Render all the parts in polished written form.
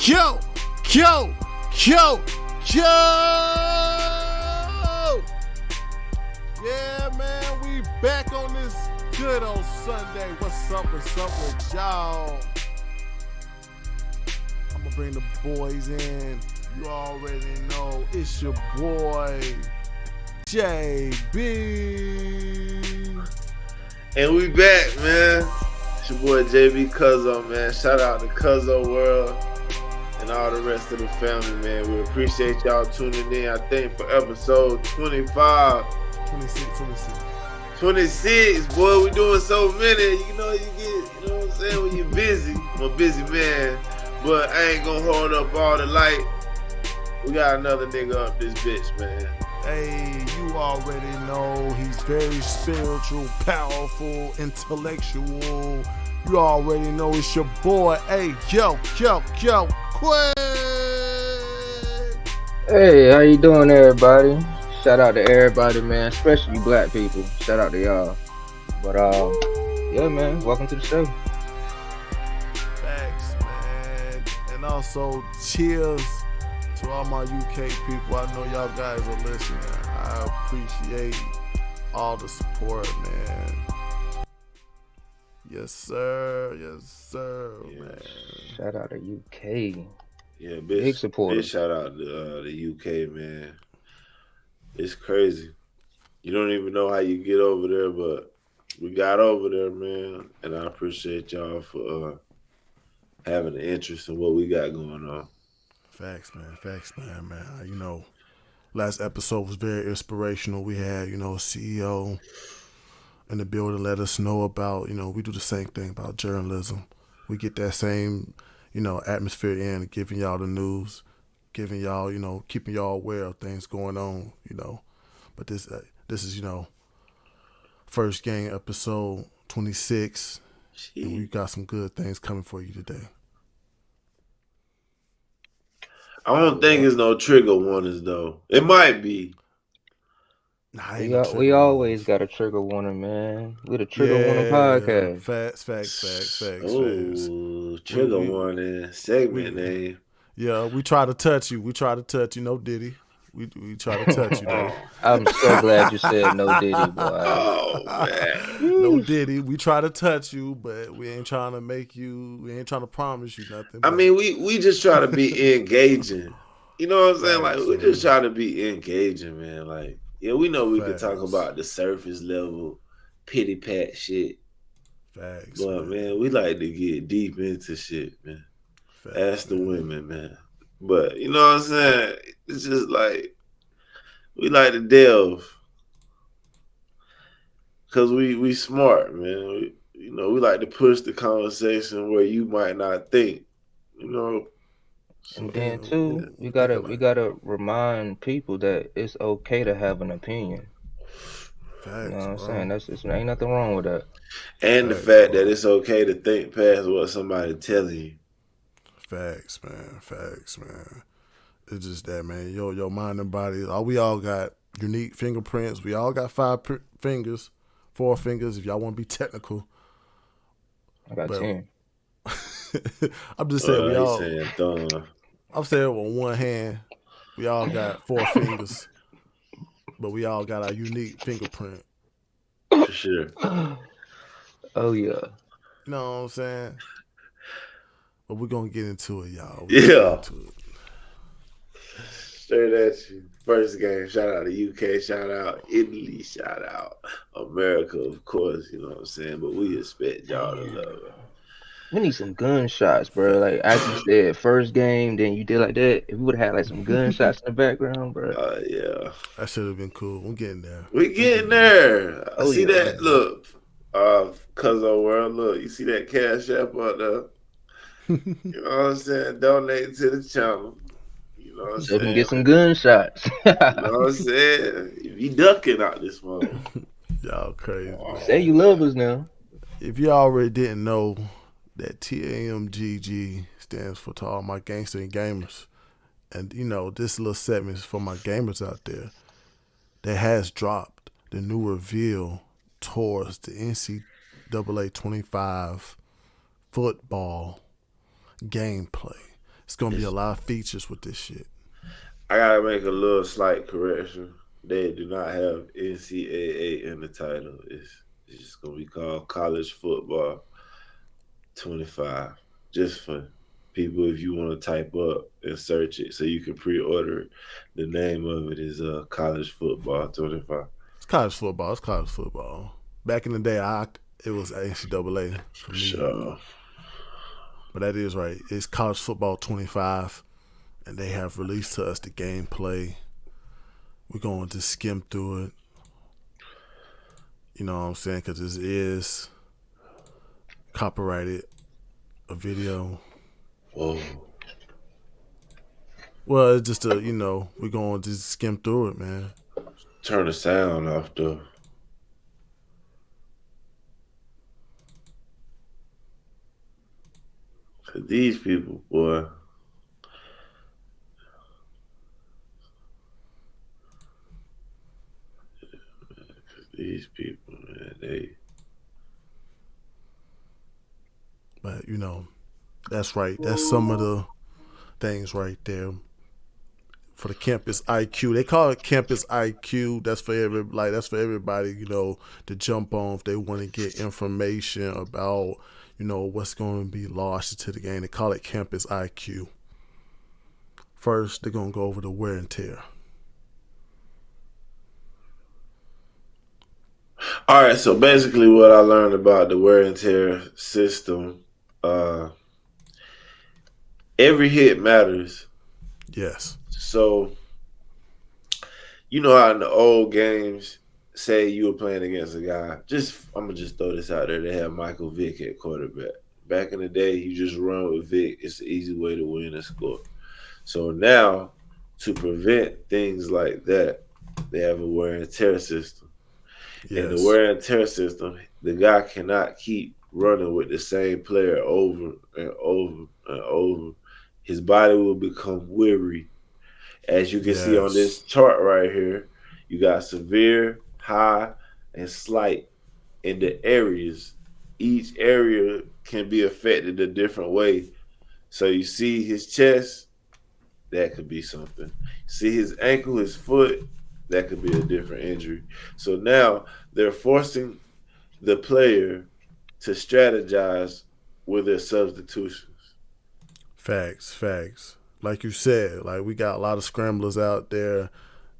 Yo, yo, yo, yo. Yeah, man, we back on this good old Sunday. What's up with y'all? I'm gonna bring the boys in. You already know it's your boy, JB. And we back, man. It's your boy JB Cuzzo, man. Shout out to Cuzzo World and all the rest of the family, man. We appreciate y'all tuning in, I think, for episode 25. 26, boy. We doing so many. You know, what I'm saying, when you're busy. I'm a busy man, but I ain't gonna hold up all the light. We got another nigga up this bitch, man. Hey, you already know he's very spiritual, powerful, intellectual. You already know it's your boy. Hey, yo, Quinn. Hey, how you doing, everybody? Shout out to everybody, man, especially you black people. Shout out to y'all. But yeah, man, welcome to the show. Thanks, man. And also, cheers to all my UK people. I know y'all guys are listening. I appreciate all the support, man. Yes, sir, man. Shout out to UK. Yeah, big support. Big shout out to the UK, man. It's crazy. You don't even know how you get over there, but we got over there, man. And I appreciate y'all for having an interest in what we got going on. Facts, man. You know, last episode was very inspirational. We had, a CEO in the building let us know about, we do the same thing about journalism. We get that same, atmosphere in, giving y'all the news, giving y'all, keeping y'all aware of things going on, But this is, first game episode 26, and we got some good things coming for you today. I don't think it's no trigger warnings though. It might be. Nah, we always got a trigger warning, man. We the trigger warning podcast. Facts. Oh, trigger warning segment name. Yeah, we try to touch you. No Diddy. We try to touch you though. I'm so glad you said no Diddy, boy. Oh man, no Diddy. We try to touch you, but we ain't trying to make you. We ain't trying to promise you nothing. I mean, we just try to be engaging. You know what I'm saying? Like we just try to be engaging, man. Like yeah, we know we can talk about the surface level, pity pat shit. Facts, but man, we like to get deep into shit, man. Ask the women, man. But you know what I'm saying? It's just like we like to delve because we smart, man. We like to push the conversation where you might not think, And then too, we gotta remind people that it's okay to have an opinion. Facts, you know what I'm saying? That's ain't nothing wrong with that. And the fact that it's okay to think past what somebody telling you. Facts, man. It's just that, man. Your mind and body. We all got unique fingerprints. We all got 5 fingers, 4 fingers. If y'all want to be technical, I got 10. I'm just saying we all. Saying thumb. I'm saying on one hand, we all got 4 fingers, but we all got our unique fingerprint. For sure. Oh yeah. You know what I'm saying? But we're gonna get into it, y'all. Straight at you. First game, shout out to UK, shout out Italy, shout out America, of course, you know what I'm saying? But we expect y'all to love it. We need some gunshots, bro. Like as you said, first game, then you did like that. If we would have had like some gunshots in the background, bro. Yeah. That should have been cool. We're getting there. We getting there. See that? Look, Cuzzo World, look, you see that Cash App up there? You know what I'm saying? Donate to the channel. You know what I'm saying? So we can get some gunshots. You know what I'm saying? You ducking out this one. Y'all crazy. Say you love us now. If you already didn't know that TAMGG stands for To All My Gangster and Gamers. And, this little segment is for my gamers out there that has dropped the new reveal towards the NCAA 25 football gameplay. It's gonna be a It's, lot of features with this shit. I gotta make a little slight correction. They do not have NCAA in the title. It's just gonna be called College Football 25. Just for people, if you want to type up and search it, so you can pre-order it. The name of it is College Football 25. It's college football. It's college football. Back in the day, it was NCAA for For me, sure. but that is right. It's college football 25, and they have released to us the gameplay. We're going to skim through it. You know what I'm saying? Because this is copyrighted a video. Whoa. Well, it's just we're going to just skim through it, man. Turn the sound off though. Cause these people, boy, these people, man, they But that's right. That's some of the things right there for the campus IQ. They call it campus IQ. That's for everybody, to jump on if they want to get information about, what's going to be lost to the game. They call it campus IQ. First, they're gonna go over the wear and tear. All right, so basically, what I learned about the wear and tear system, uh, every hit matters. Yes. So, you know how in the old games, say you were playing against a guy. I'm gonna just throw this out there. They have Michael Vick at quarterback. Back in the day, you just run with Vick. It's the easy way to win a score. So now, to prevent things like that, they have a wear and tear system. In the Yes. wear and tear system, the guy cannot keep running with the same player over and over and over. His body will become weary. As you can see on Yes. this chart right here, you got severe, high, and slight in the areas. Each area can be affected a different way. So you see his chest, that could be something. See his ankle, his foot, that could be a different injury. So now they're forcing the player to strategize with their substitutions. Facts. Facts. Like you said, like we got a lot of scramblers out there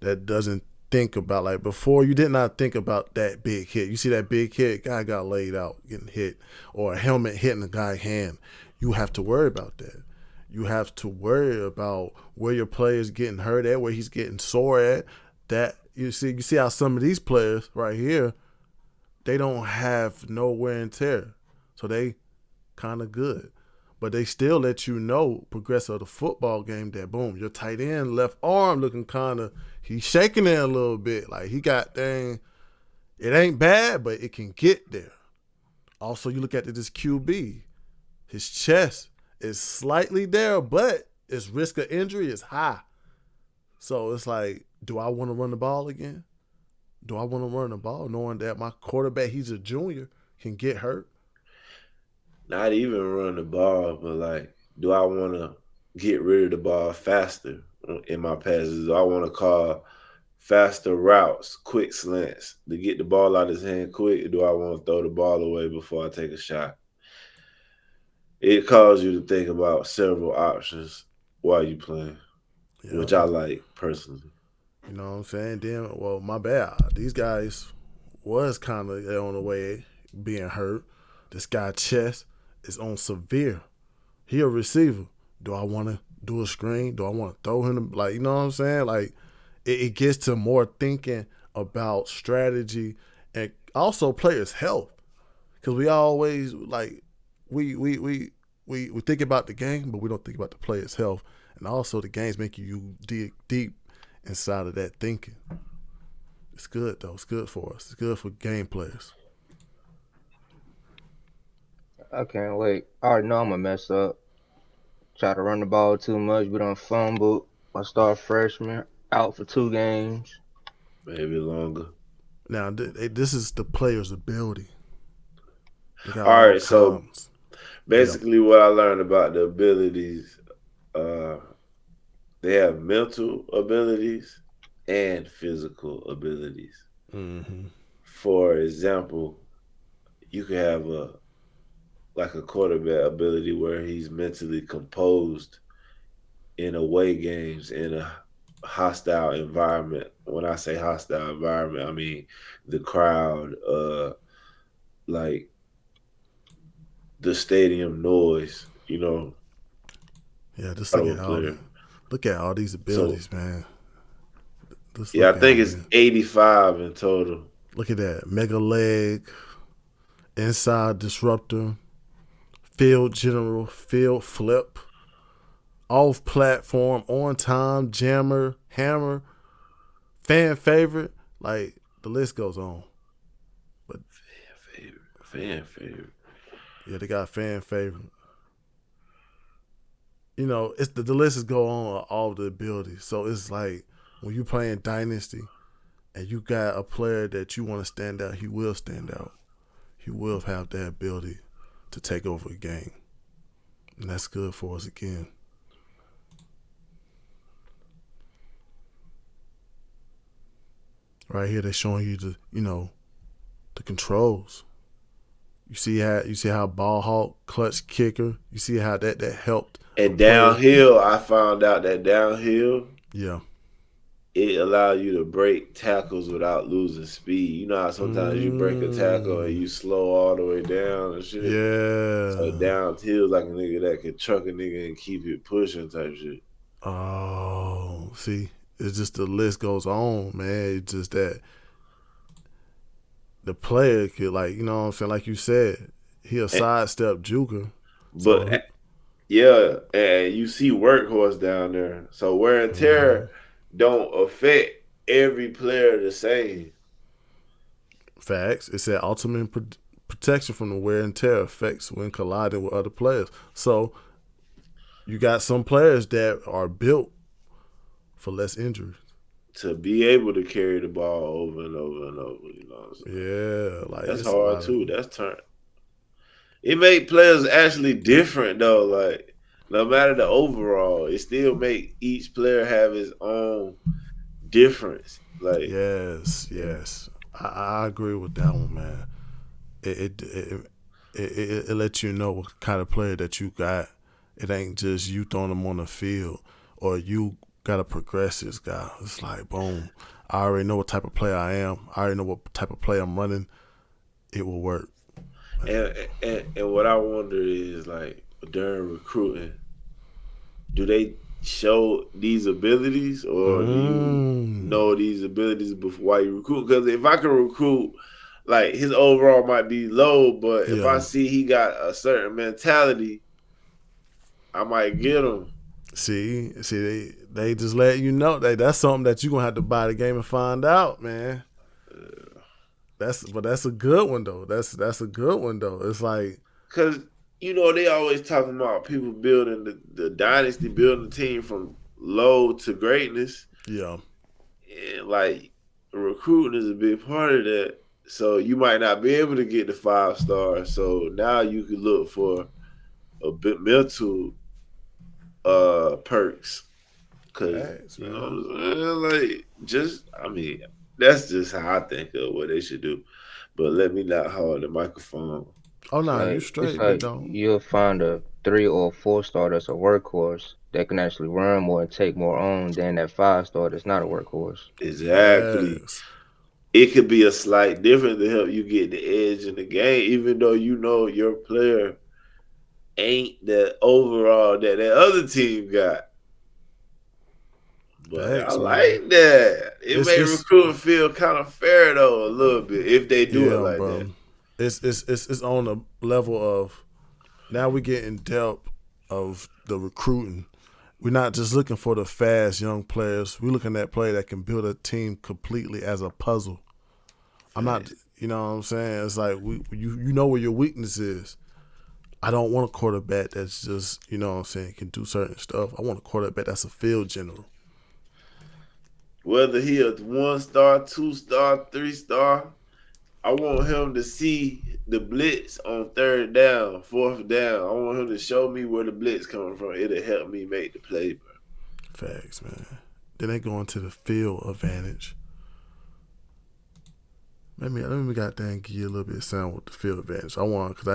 that doesn't think about, like, before you did not think about that big hit. You see that big hit, guy got laid out getting hit, or a helmet hitting a guy's hand. You have to worry about that. You have to worry about where your player is getting hurt at, where he's getting sore at. That you see how some of these players right here, they don't have no wear and tear, so they kind of good. But they still let you know, progress of the football game, that boom, your tight end left arm looking kind of, he's shaking it a little bit. Like he got dang, it ain't bad, but it can get there. Also, you look at this QB, his chest is slightly there, but his risk of injury is high. So it's like, do I want to run the ball again? Do I want to run the ball knowing that my quarterback, he's a junior, can get hurt? Not even run the ball, but like, do I want to get rid of the ball faster in my passes? Do I want to call faster routes, quick slants to get the ball out of his hand quick? Or do I want to throw the ball away before I take a shot? It calls you to think about several options while you playing, Yeah. which I like personally. You know what I'm saying? Then, well, my bad. These guys was kind of on the way being hurt. This guy chest is on severe. He a receiver. Do I want to do a screen? Do I want to throw him? Like, you know what I'm saying? Like, it gets to more thinking about strategy and also players' health. Because we always, like, we think about the game, but we don't think about the player's health. And also the games make you dig deep inside of that thinking. It's good, though. It's good for us. It's good for game players. I can't wait. I already know I'm gonna mess up. Try to run the ball too much. We done fumbled. My star freshman out for 2 games. Maybe longer. Now, this is the player's ability. They got All all right, so kinds. Yeah. basically what I learned about the abilities Uh, they have mental abilities and physical abilities. Mm-hmm. For example, you could have a quarterback ability where he's mentally composed in away games in a hostile environment. When I say hostile environment, I mean the crowd, like the stadium noise. Yeah, just Out of a player. look at all these So abilities, man. Just yeah, I look at think them, it's man. 85 in total. Look at that mega leg, inside disruptor, field general, field flip, off platform, on time, jammer, hammer, fan favorite. Like the list goes on. But Fan favorite. Fan favorite. yeah, they got fan favorite. It's the list is go on all the abilities. So it's like when you playing Dynasty and you got a player that you want to stand out, he will stand out. He will have that ability to take over a game. And that's good for us again. Right here they're showing you the controls. You see how ball hawk, clutch kicker, you see how that helped a And player. downhill, I found out that downhill, Yeah. it allows you to break tackles without losing speed. You know how sometimes you break a tackle and Mm, you slow all the way down and shit? So yeah. downhill like a nigga that can truck a nigga and keep it pushing type shit. Oh, see, it's just the list goes on, man. It's just that the player could, like, you know what I'm saying, like you said, he a And, sidestep juker. but So yeah, and you see workhorse down there. So wear and mhm. tear don't affect every player the same. Facts. It said ultimate protection from the wear and tear effects when colliding with other players. So you got some players that are built for less injuries. To be able to carry the ball over and over and over, you know what I'm saying? Yeah, like That's it's a hard lot of too. That's turn. It make players actually different though. Like no matter the overall, it still make each player have his own difference. Like yes, yes. I agree with that one, man. It lets you know what kind of player that you got. It ain't just you throwing them on the field or you got to progress this guy. It's like boom. I already know what type of player I am. I already know what type of play I'm running. It will work. and what I wonder is like during recruiting, do they show these abilities or do you Mm. know these abilities before you recruit? Because if I can recruit, like his overall might be low, but if I Yeah. see he got a certain mentality, I might get him. See, they just let you know that's something that you gonna have to buy the game and find out, man. That's a good one though. That's a good one though. It's like Because they always talking about people building the dynasty, building the team from low to greatness, yeah, and like recruiting is a big part of that. So you might not be able to get the 5 stars. So now you can look for a bit mental perks. Cause facts, you know man. what I'm saying? Like just I mean, that's just how I think of what they should do. But let me not hold the microphone. Oh It's nah, you like it's straight, big like dog. you'll find a 3 or 4 star that's a workhorse that can actually run more and take more on than that 5 star that's not a workhorse. Exactly. Facts. It could be a slight difference to help you get the edge in the game, even though you know your player ain't the overall that other team got. But I Facts, man. like that. It It's made it's recruiting feel kind of fair though, a little bit, if they do it yeah, like that. bro. It's on the level of now we get in depth of the recruiting. We're not just looking for the fast young players. We're looking at players that can build a team completely as a puzzle. I'm not, Facts. what I'm saying. It's like you know where your weakness is. I don't want a quarterback that's just, what I'm saying, can do certain stuff. I want a quarterback that's a field general. Whether he a 1 star, 2 star, 3 star, I want him to see the blitz on third down, fourth down. I want him to show me where the blitz coming from. It'll help me make the play, bro. Facts, man. Then they go into the field advantage. Let me goddamn give you a little bit of sound with the field advantage. I want because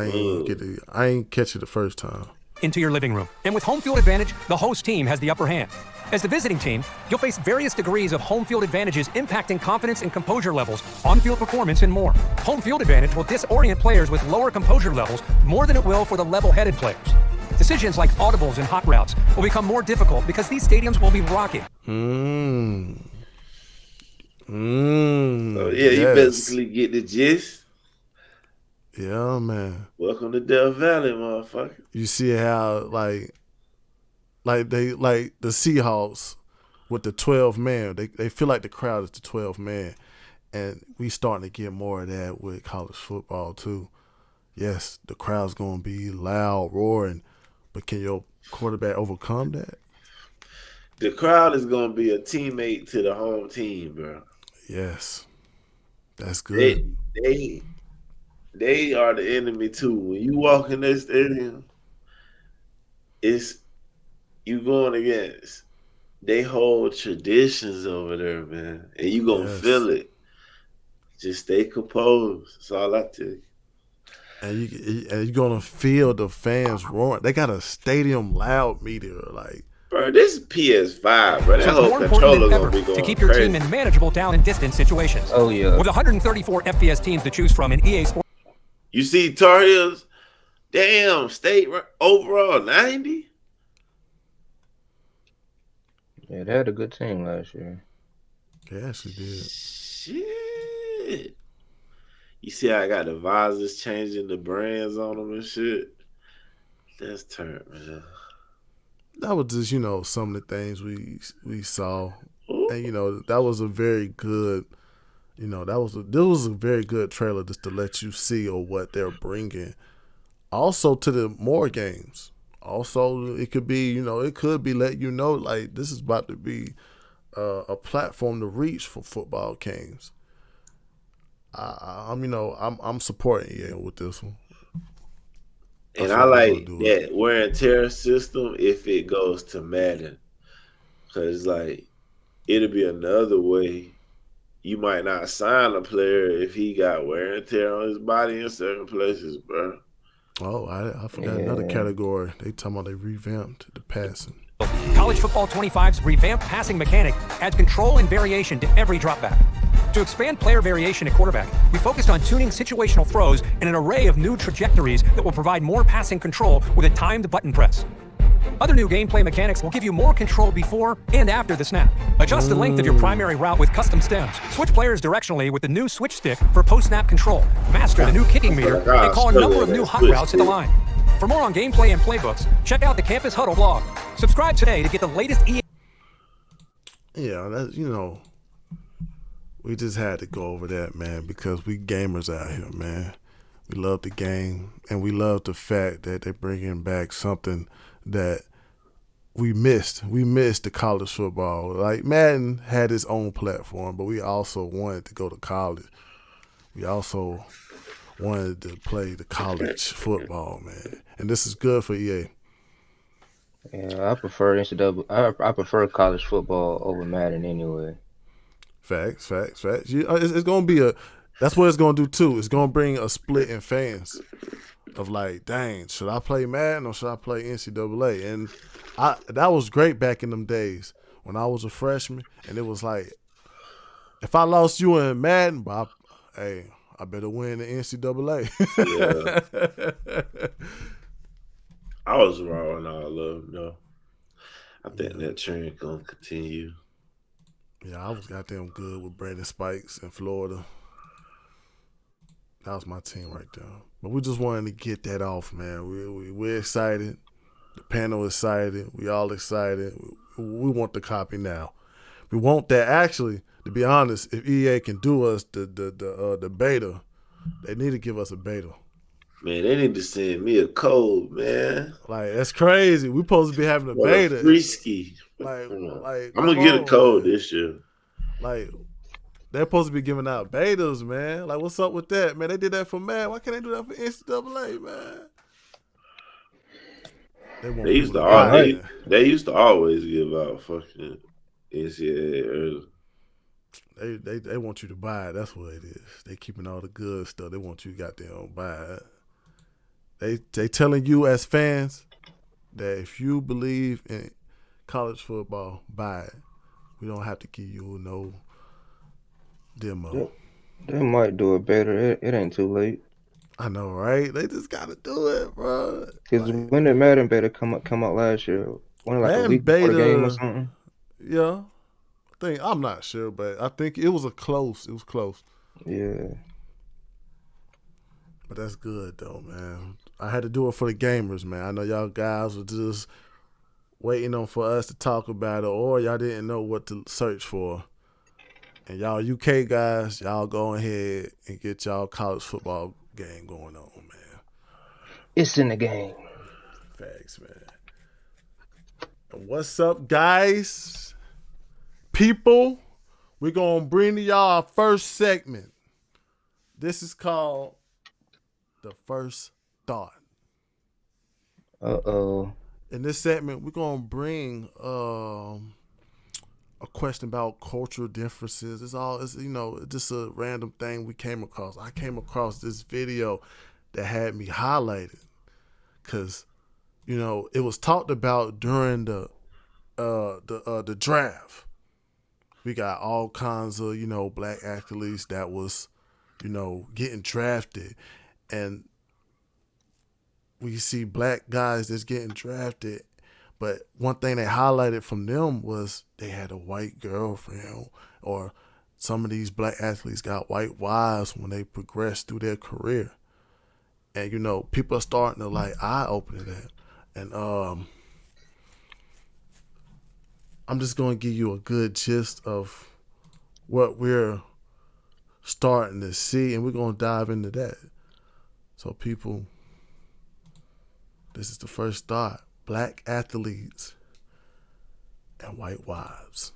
I ain't catch it the first time. Into your living room. And with home field advantage, the host team has the upper hand. As the visiting team, you'll face various degrees of home field advantages impacting confidence and composure levels, on-field performance, and more. Home field advantage will disorient players with lower composure levels more than it will for the level-headed players. Decisions like audibles and hot routes will become more difficult because these stadiums will be rocking. So yeah, you basically get the gist. Yeah, man. Welcome to Death Valley, motherfucker. You see how like the Seahawks with the 12 man, they feel like the crowd is the 12 man, and we starting to get more of that with college football too. Yes, the crowd's gonna be loud, roaring, but can your quarterback overcome that? The crowd is gonna be a teammate to the home team, bro. Yes, that's good. They are the enemy too. When you walk in this stadium, it's you going against. They hold traditions over there, man, and you gonna feel it. Just stay composed. That's all I tell you. And you're gonna feel the fans roaring. They got a stadium loud meter, like. Bro, this is PS5, bro. That So whole it's more important controller than gonna ever be going to keep your crazy. team in manageable down and distance situations. Oh, yeah. With 134 FPS teams to choose from in EA Sports. You see Tar Heels, damn, state overall 90? Yeah, they had a good team last year. They actually did. Shit. You see how I got the visors changing the brands on them and shit? That's turned, man. That was just, some of the things we saw. Ooh. And, that was a very good, this was a very good trailer just to let you see or what they're bringing. Also to the more games. Also, it could be, letting you know, like, this is about to be a platform to reach for football games. I'm supporting EA with this one. And I like that wear and tear system if it goes to Madden. Because, like, it'll be another way. You might not sign a player if he got wear and tear on his body in certain places, bro. Oh, I forgot another category. They talking about they revamped the passing. College Football 25's revamped passing mechanic adds control and variation to every dropback. To expand player variation at quarterback, we focused on tuning situational throws and an array of new trajectories that will provide more passing control with a timed button press. Other new gameplay mechanics will give you more control before and after the snap. Adjust the length of your primary route with custom stems. Switch players directionally with the new switch stick for post-snap control. Master the new kicking meter and call a number of new hot routes at the line. For more on gameplay and playbooks, check out the Campus Huddle blog. Subscribe today to get the latest EA. Yeah, that's, we just had to go over that, man, because we gamers out here, man. We love the game, and we love the fact that they're bringing back something that we missed. We missed the college football. Like, Madden had its own platform, but we also wanted to go to college. We also wanted to play the college football, man. And this is good for EA. Yeah, I prefer I prefer college football over Madden anyway. Facts. It's gonna be that's what it's gonna do too. It's gonna bring a split in fans of like, dang, should I play Madden or should I play NCAA? And that was great back in them days when I was a freshman, and it was like, if I lost you in Madden, but I better win the NCAA. Yeah. I was wrong on all of them, though. I think that trend gonna continue. Yeah, I was goddamn good with Brandon Spikes in Florida. That was my team right there. But we just wanted to get that off, man. We're excited. The panel excited. We all excited. We want the copy now. We want that. Actually, to be honest, if EA can do us the beta, they need to give us a beta. Man, they need to send me a code, man. Like, that's crazy. We supposed to be having a beta. Free ski. Like I'm gonna get a code this year. Like, They're supposed to be giving out betas, man. Like, what's up with that, man? They did that for Mad. Why can't they do that for NCAA, man? They want They used people to to They all buy might. it. they used to always give out fucking NCAA early. They want you to buy it. That's what it is. They keeping all the good stuff. They want you to goddamn buy it. They telling you as fans that if you believe in college football, buy it. We don't have to give you no demo. They, they might do it better. It ain't too late. I know, right? They just gotta do it, bro. Cause Like when did Madden better come out last year? When like a Madden week before the game or beta, something? yeah. I'm not sure, but I think it was close. It was close. Yeah. But that's good though, man. I had to do it for the gamers, man. I know y'all guys were just waiting on for us to talk about it, or y'all didn't know what to search for. And y'all UK guys, y'all go ahead and get y'all college football game going on, man. It's in the game. Facts, man. And what's up, guys? People, we're going to bring to y'all our first segment. This is called The First Thought. Uh-oh. In this segment, we're going to bring a question about cultural differences. It's just a random thing we came across. I came across this video that had me highlighted because, it was talked about during the draft. We got all kinds of, black athletes that was, getting drafted. And we see black guys that's getting drafted. But one thing they highlighted from them was they had a white girlfriend, or some of these black athletes got white wives when they progressed through their career. And, people are starting to like eye-open that. And I'm just going to give you a good gist of what we're starting to see, and we're going to dive into that. So, people, this is the first thought. Black athletes and white wives.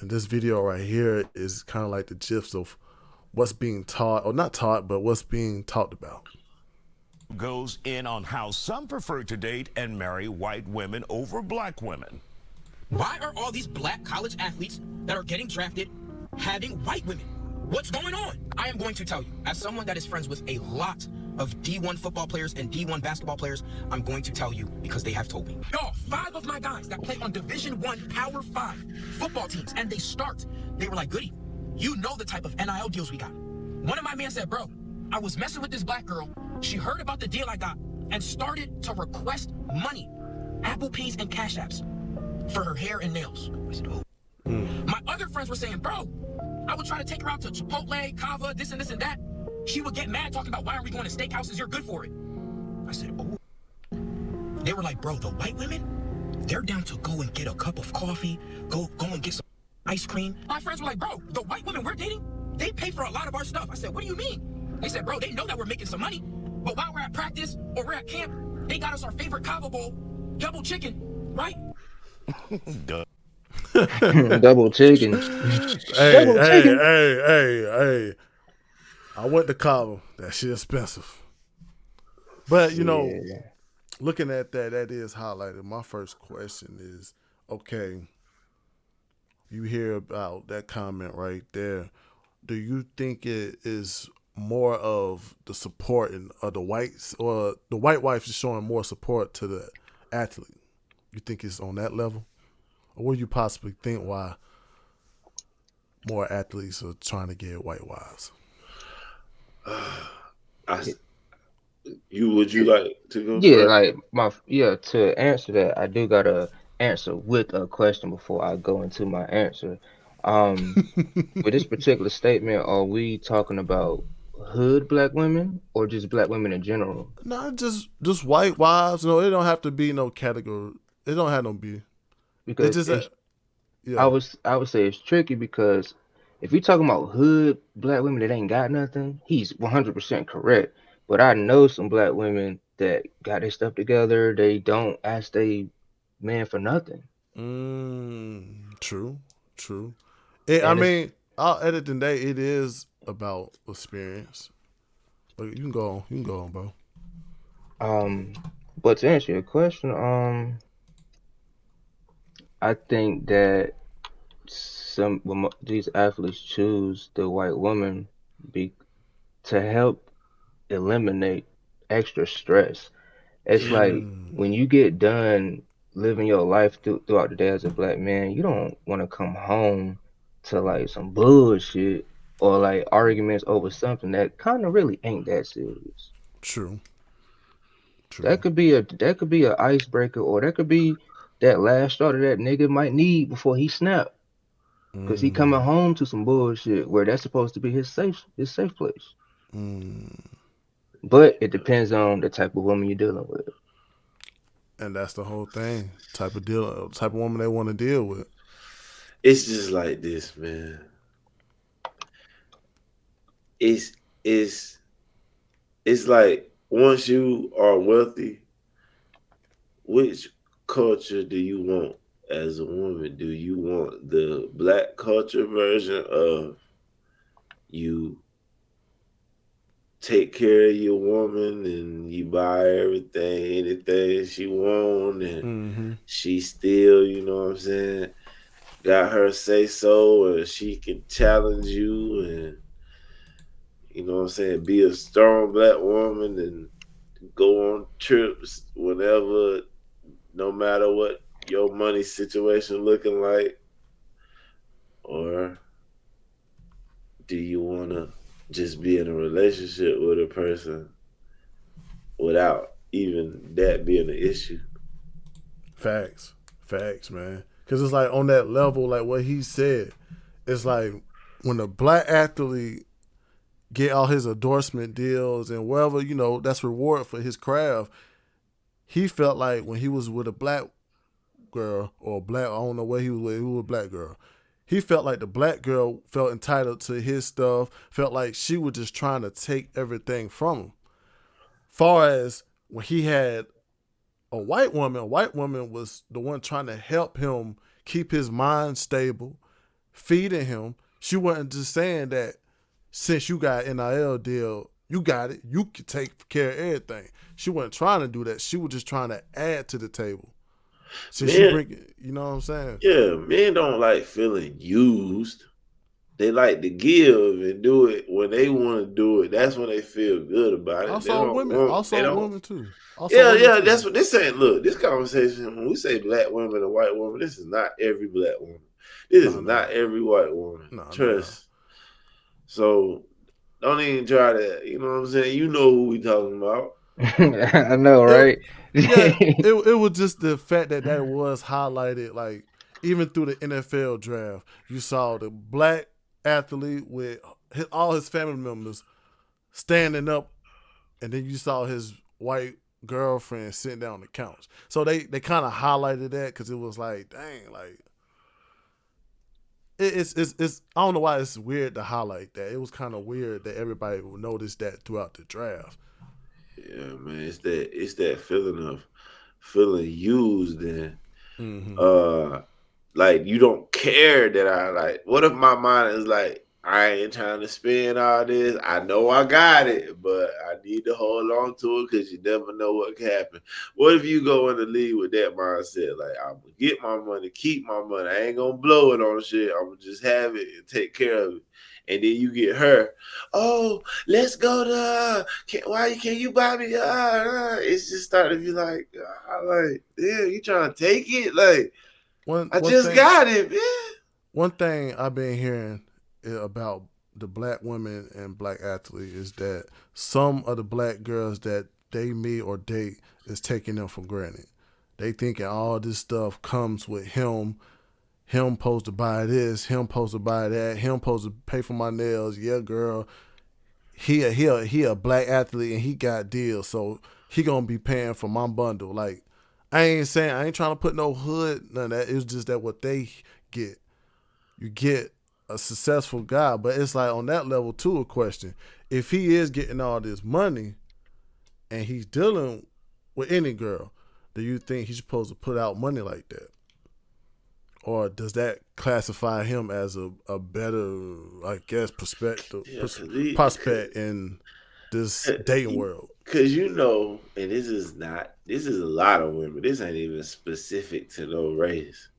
And this video right here is kind of like the gist of what's being taught, or not taught, but what's being talked about. Goes in on how some prefer to date and marry white women over black women. Why are all these black college athletes that are getting drafted having white women? What's going on? I am going to tell you, as someone that is friends with a lot of D1 football players and D1 basketball players, I'm going to tell you because they have told me. Y'all, 5 of my guys that play on Division 1 Power 5 football teams, and they were like, Goody, you know the type of NIL deals we got. One of my men said, bro, I was messing with this black girl. She heard about the deal I got and started to request money, Apple Pays and Cash Apps, for her hair and nails. I said, oh. My other friends were saying, bro, I would try to take her out to Chipotle, Kava, this and that. She would get mad talking about, why are we going to steakhouses? You're good for it. I said, oh. They were like, bro, the white women, they're down to go and get a cup of coffee, go and get some ice cream. My friends were like, bro, the white women we're dating, they pay for a lot of our stuff. I said, what do you mean? They said, bro, they know that we're making some money, but while we're at practice or we're at camp, they got us our favorite Kava bowl, double chicken, right? Double chicken. Double chicken. Hey. I went to Cabo. That shit expensive. But, Yeah. looking at that is highlighted. My first question is, okay, you hear about that comment right there. Do you think it is more of the support of the whites, or the white wife is showing more support to the athlete? You think it's on that level? Or what do you possibly think why more athletes are trying to get white wives? Would you like to go Yeah, first? like to answer that, I do gotta answer with a question before I go into my answer. Um, with this particular statement, are we talking about hood black women or just black women in general? Not just white wives. No, it don't have to be no category. It don't have no be. It's Because just it's yeah. I would say it's tricky because if you're talking about hood black women that ain't got nothing, he's 100% correct. But I know some black women that got their stuff together. They don't ask they man for nothing, True. I and it's mean, at the end of the day, it is about experience. But you can go on. You can go on, bro. Um, but to answer your question, I think that these athletes choose the white woman be to help eliminate extra stress. It's Yeah. like when you get done living your life throughout the day as a black man, you don't want to come home to like some bullshit or like arguments over something that kind of really ain't that serious. True. True. That could be a icebreaker, or that could be that last straw that that nigga might need before he snap, cause he coming home to some bullshit where that's supposed to be his safe place. But it depends on the type of woman you're dealing with. And that's the whole thing. Type of woman they want to deal with. It's just like this, man. It's it's it's like once you are wealthy, which culture do you want as a woman? Do you want the black culture version of you take care of your woman and you buy everything, anything she want, and she still, you know what I'm saying, got her say so, or she can challenge you and you know what I'm saying, be a strong black woman and go on trips whenever, no matter what your money situation looking like, or do you want to just be in a relationship with a person without even that being an issue? Facts. Facts, man. Because it's like on that level, like what he said, it's like when a black athlete get all his endorsement deals and whatever, that's reward for his craft. He felt like when he was with a black girl or black, I don't know what he was with, he was a black girl. He felt like the black girl felt entitled to his stuff, felt like she was just trying to take everything from him. Far as when he had a white woman was the one trying to help him keep his mind stable, feeding him. She wasn't just saying that since you got NIL deal, you got it, you can take care of everything. She wasn't trying to do that. She was just trying to add to the table. Since you Men, bring it, you know what I'm saying? yeah, men don't like feeling used. They like to give and do it when they want to do it. That's when they feel good about it. They Also don't women, want. They also don't. women too. Also Yeah, women yeah. too. That's what this ain't. Look, this conversation. When we say black women and white women, this is not every black woman. This is No. not every white woman. No. Trust. So don't even try to. You know what I'm saying? You know who we talking about. I know, It, right? yeah, it was just the fact that was highlighted, like even through the NFL draft, you saw the black athlete with all his family members standing up, and then you saw his white girlfriend sitting down on the couch. So they kind of highlighted that because it was like, dang, like it's I don't know why it's weird to highlight that. It was kind of weird that everybody would notice that throughout the draft. Yeah, man. It's that feeling of feeling used and uh like you don't care that I like. What if my mind is like, I ain't trying to spend all this. I know I got it, but I need to hold on to it because you never know what can happen. What if you go in the league with that mindset? Like, I'm gonna get my money, keep my money. I ain't gonna blow it on shit. I'm gonna just have it and take care of it. And then you get her. Oh, let's go to. Can you buy me? It's just starting to be like, damn, you trying to take it? Like, I One just thing got it, man. One thing I've been hearing about the black women and black athlete is that some of the black girls that they meet or date is taking them for granted. They thinking all this stuff comes with him. Him supposed to buy this. Him supposed to buy that. Him supposed to pay for my nails. Yeah, girl. He a black athlete and he got deals, so he gonna be paying for my bundle. Like I ain't trying to put no hood none of that. It's just that what they get. You get a successful guy, but it's like on that level too a question. If he is getting all this money and he's dealing with any girl, do you think he's supposed to put out money like that? or does that classify him as a better, I guess, Yeah, prospect in this dating world? because you know, and this is a lot of women. This ain't even specific to no race.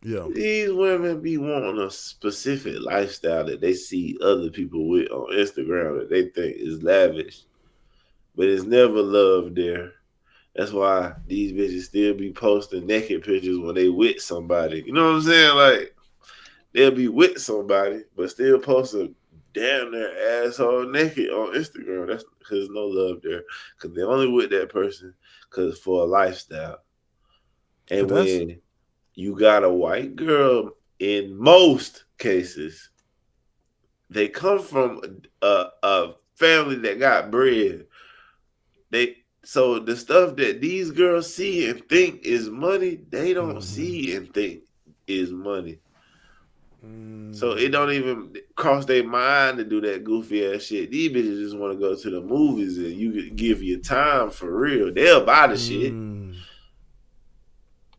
Yeah. These women be wanting a specific lifestyle that they see other people with on Instagram that they think is lavish, but it's never love there. That's why these bitches still be posting naked pictures when they with somebody. You know what I'm saying? Like they'll be with somebody, but still posting damn their asshole naked on Instagram. That's because no love there. Because they only with that person because for a lifestyle. And And that's when you got a white girl, in most cases, they come from a family that got bread. So the stuff that these girls see and think is money, they don't see and think is money. So it don't even cross their mind to do that goofy ass shit. These bitches just want to go to the movies and you could give your time for real. They'll buy the shit.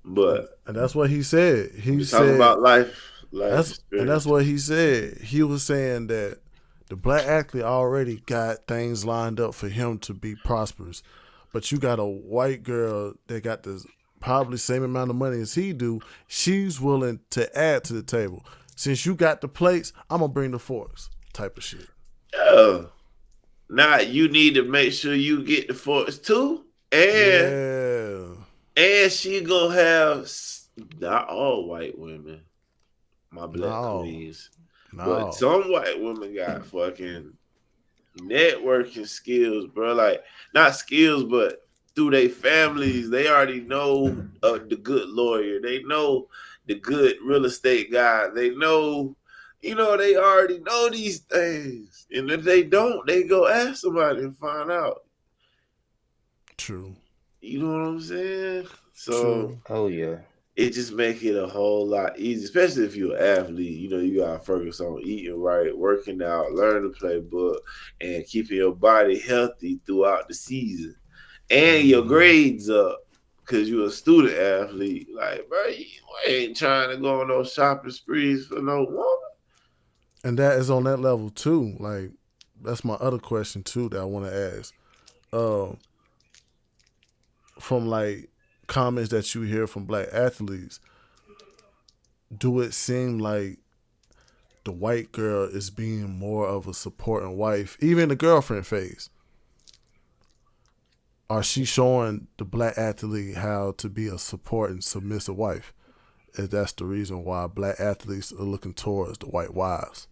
But and that's what he said. we He talking said about life that's experience. what he said. He was saying that the black athlete already got things lined up for him to be prosperous, but you got a white girl that got the probably same amount of money as he do. She's willing to add to the table. Since you got the plates, I'm gonna bring the forks. Type of shit. Yeah. Now you need to make sure you get the forks too, Yeah. and she gonna have not all white women, my black No. queens, but No. some white women got fucking networking skills, bro. Like not skills, but through their families, they already know the good lawyer. They know the good real estate guy. They know, they already know these things. And if they don't, they go ask somebody and find out. True. You know what I'm saying? So True. Oh yeah. it just make it a whole lot easier, especially if you're an athlete. You gotta focus on eating right, working out, learning the playbook, and keeping your body healthy throughout the season, and your grades up because you're a student athlete. Like, bro, you ain't trying to go on those shopping sprees for no woman. And that is on that level too. Like that's my other question too that I want to ask. Um, from like comments that you hear from black athletes, do it seem like the white girl is being more of a supporting wife, even the girlfriend phase? Are she showing the black athlete how to be a supporting, submissive wife? If that's the reason why black athletes are looking towards the white wives.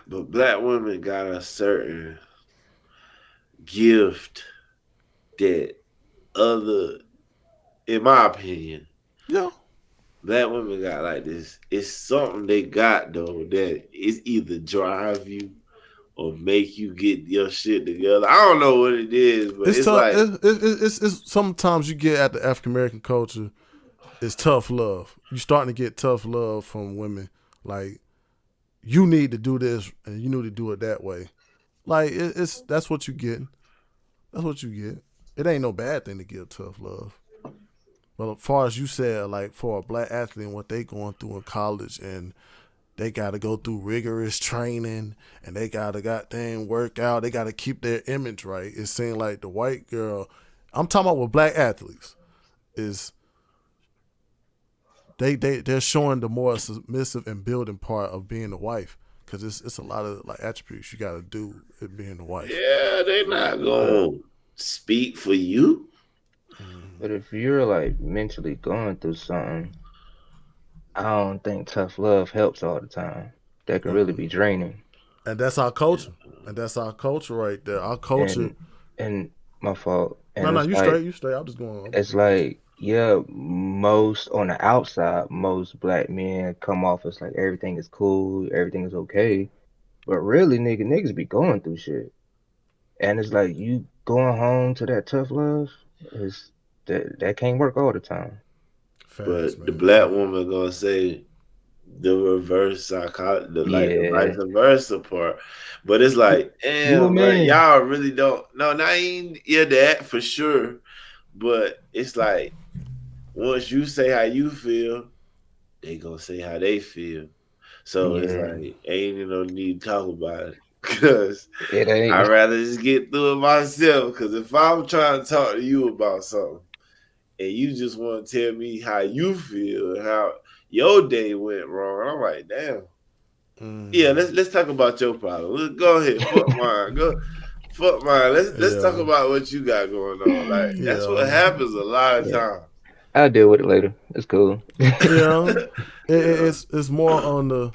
But black women got a certain gift that other, in my opinion, Yeah. black women got like this. It's something they got though that is either drive you or make you get your shit together. I don't know what it is, but It's it's tough. like It's sometimes you get at the African American culture. It's tough love. You starting to get tough love from women. Like you need to do this and you need to do it that way. Like it's that's what you get. That's what you get. It ain't no bad thing to give tough love. But as far as you said, like for a black athlete and what they going through in college and they gotta go through rigorous training and they gotta goddamn work out, they gotta keep their image right. It seems like the white girl I'm talking about with black athletes is they're showing the more submissive and building part of being a wife because it's a lot of like attributes you got to do in being a wife. yeah, they not gonna speak for you. But if you're like mentally going through something, I don't think tough love helps all the time. That can really be draining. And that's our culture. And that's our culture right there. Our culture. And and my fault. No, And no, it's like you straight. I'm just going. I'm just it's going with you. like yeah, most on the outside, most black men come off as like everything is cool, everything is okay. But really, niggas be going through shit. And it's like you going home to that tough love is that can't work all the time. Facts, But the man. black woman gonna say the reverse psychology, like the vice Yeah, versa part. But it's you like, you a damn, bro, man. y'all really don't. No, not even yeah, that for sure. But it's like once you say how you feel, they gonna say how they feel. So it's Yeah, like ain't no need to talk about it because it I'd ain't. rather just get through it myself. Because if I'm trying to talk to you about something and you just want to tell me how you feel and how your day went wrong, I'm like, damn. Yeah, let's talk about your problem. Go ahead, fuck mine. Go fuck mine. Let's talk Yeah, about what you got going on. Like that's what yeah, happens a lot of Yeah, times. I'll deal with it later. It's cool. yeah. Yeah. It's more on the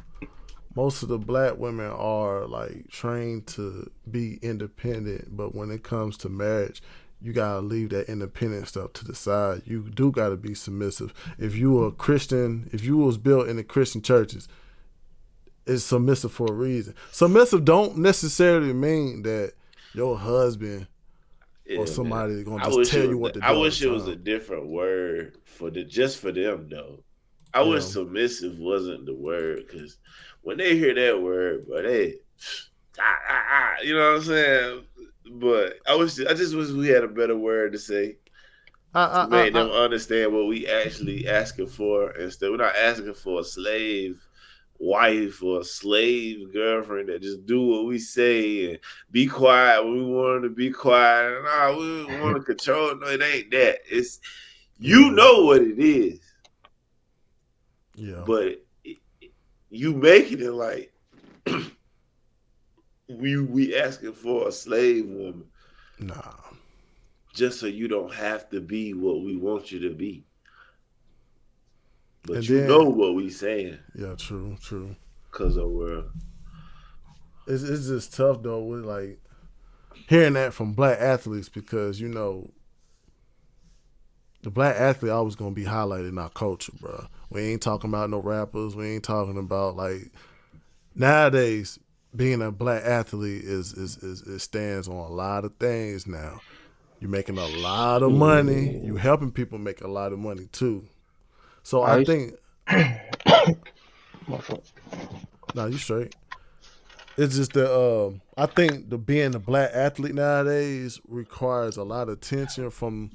most of the black women are like trained to be independent, but when it comes to marriage, you gotta leave that independent stuff to the side. You do gotta be submissive. If you a Christian, if you was built in the Christian churches, it's submissive for a reason. Submissive don't necessarily mean that your husband or Yeah, man. somebody gonna just tell you what to I do all the wish it was a time. different word for the just for them though. I wish Yeah. submissive wasn't the word because when they hear that word, but they you know what I'm saying? But I just wish we had a better word to say I to I make I, them I understand what we actually asking for. Instead, we're not asking for a slave wife or a slave girlfriend that just do what we say and be quiet when we want them to be quiet. Nah, we want to control. No, it ain't that. It's you yeah. know what it is, Yeah. but you making it like we asking for a slave woman Nah. just so you don't have to be what we want you to be. And But you know then what we saying yeah, true, true. because of where It's just tough though with like hearing that from black athletes because the black athlete always gonna be highlighted in our culture, bro. We ain't talking about no rappers. We ain't talking about like nowadays being a black athlete is it stands on a lot of things now. You're making a lot of money. You Shit. helping people make a lot of money too. So I I used think my fault. no, you straight. It's just that I think the being a black athlete nowadays requires a lot of attention from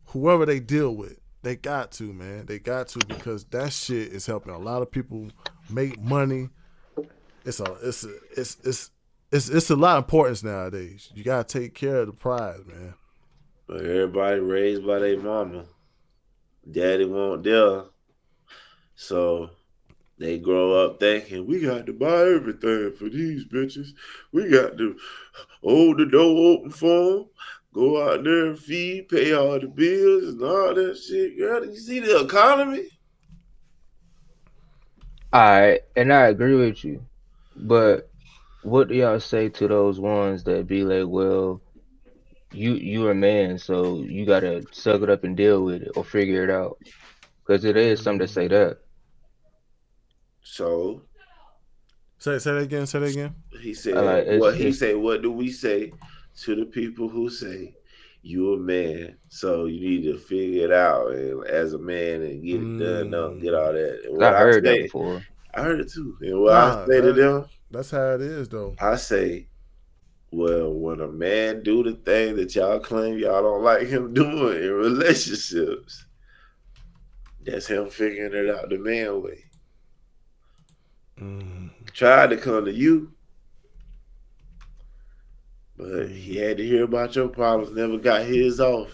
whoever they deal with. They got to, man. They got to because that shit is helping a lot of people make money. It's a lot of importance nowadays. You gotta take care of the prize, man. but everybody raised by their mama, daddy won't there, so they grow up thinking we got to buy everything for these bitches. We got to hold the door open for them, go out there and feed, pay all the bills and all that shit. Girl, you see the economy? Alright, and I agree with you. Yeah. But what do y'all say to those ones that be like, well, you're a man, so you gotta suck it up and deal with it or figure it out? Because it is some that say that. So Say that again. Say that again. he I said, like "What he it's say? What do we say to the people who say you a man? So you need to figure it out and, as a man and get it done. Don't get all that." And what I I heard that say, before. I heard it too. And what I Nah, say to them, that's how it is though. I say, well, when a man do the thing that y'all claim y'all don't like him doing in relationships, that's him figuring it out the man way. Tried to come to you, but he had to hear about your problems, never got his off.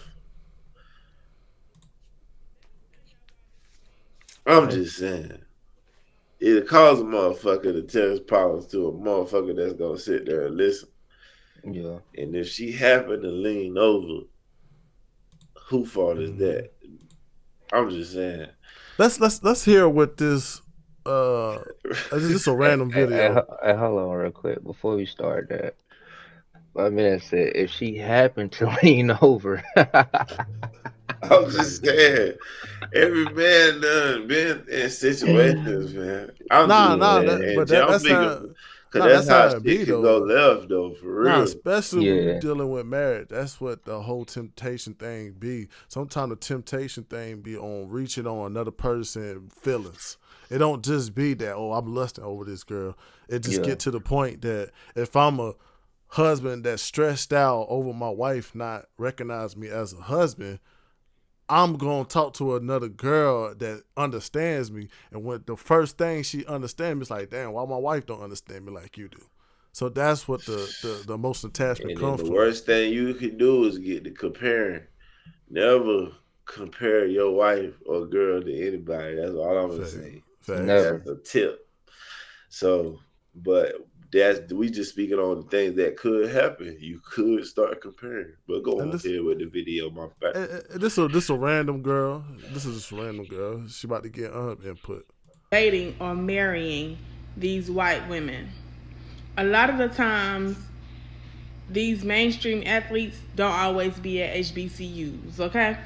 I'm Hey, just saying. It'll cause a motherfucker to tell his problems to a motherfucker that's gonna sit there and listen. Yeah. And if she happened to lean over, who fault is that? I'm just saying. let's hear what this. This is a Hey, random hey, hey, video. hey, hold on real quick before we start that. My man said if she happened to lean over, I'm just saying. Every man done been in situations, man. I'm just Nah. saying, yeah, That and but jump that's because how. Nah, that's that's how how it shit be can go though. left though, for Nah, real. especially when you yeah, dealing with marriage. That's what the whole temptation thing be. Sometimes the temptation thing be on reaching on another person's feelings. It don't just be that, oh, I'm lusting over this girl. It just yeah, get to the point that if I'm a husband that's stressed out over my wife not recognize me as a husband, I'm gonna talk to another girl that understands me, and when the first thing she understands me is like, damn, why my wife don't understand me like you do. So that's what the most attachment And then comes the from. worst thing you could do is get to comparing. Never compare your wife or girl to anybody. That's all I'm gonna Facts. say. Facts. That's Never. a tip. So, but that's we just speaking on the things that could happen. You could start comparing. But go And on here with the video, my back. this a random girl. This is just a random girl. She about to get input. Dating or marrying these white women. A lot of the times, these mainstream athletes don't always be at HBCUs, okay?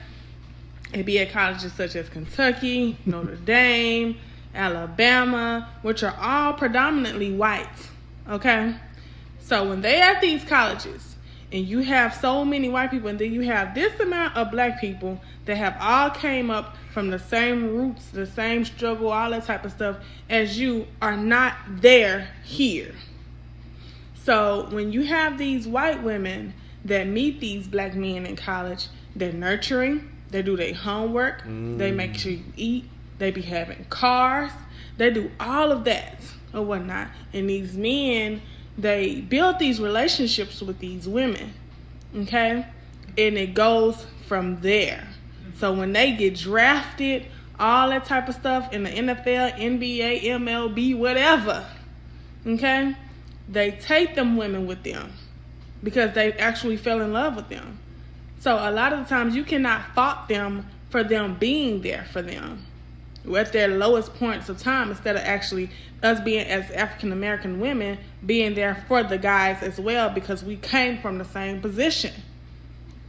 It be at colleges such as Kentucky, Notre Dame, Alabama, which are all predominantly white, okay? So when they at these colleges and you have so many white people and then you have this amount of black people that have all came up from the same roots, the same struggle, all that type of stuff as you are not there here. So when you have these white women that meet these black men in college, they're nurturing, they do their homework, they make sure you eat, they be having cars, they do all of that or whatnot. And these men, they build these relationships with these women, okay? And it goes from there. So when they get drafted, all that type of stuff in the NFL, NBA, MLB, whatever, okay? They take them women with them because they actually fell in love with them. So a lot of the times you cannot fault them for them being there for them at their lowest points of time, instead of actually us being, as African American women, being there for the guys as well, because we came from the same position.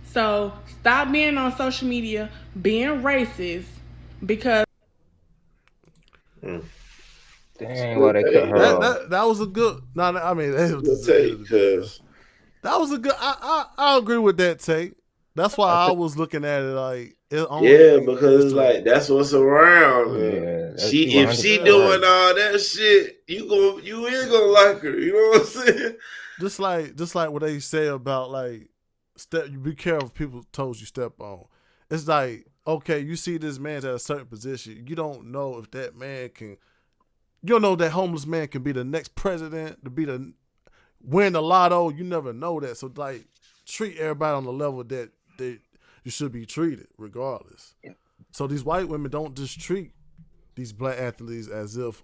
So stop being on social media being racist because Mm. Dang, why they cut her That off? that that was a good. No, I mean it was Good just, take, cause that was a good. I agree with that take. That's why I I think, was looking at it like it yeah, only is because to like that's what's around. yeah. yeah, She she if 100% she Yeah. doing right. all that shit, you ain't gonna like her. You know what I'm saying? Just like what they say about like step. You be careful. People told you step on. It's like okay, you see this man's at a certain position. You don't know if that man can. You don't know that homeless man can be the next president, to be the win the lotto. You never know that. So like, treat everybody on the level that you should be treated, regardless. So these white women don't just treat these black athletes as if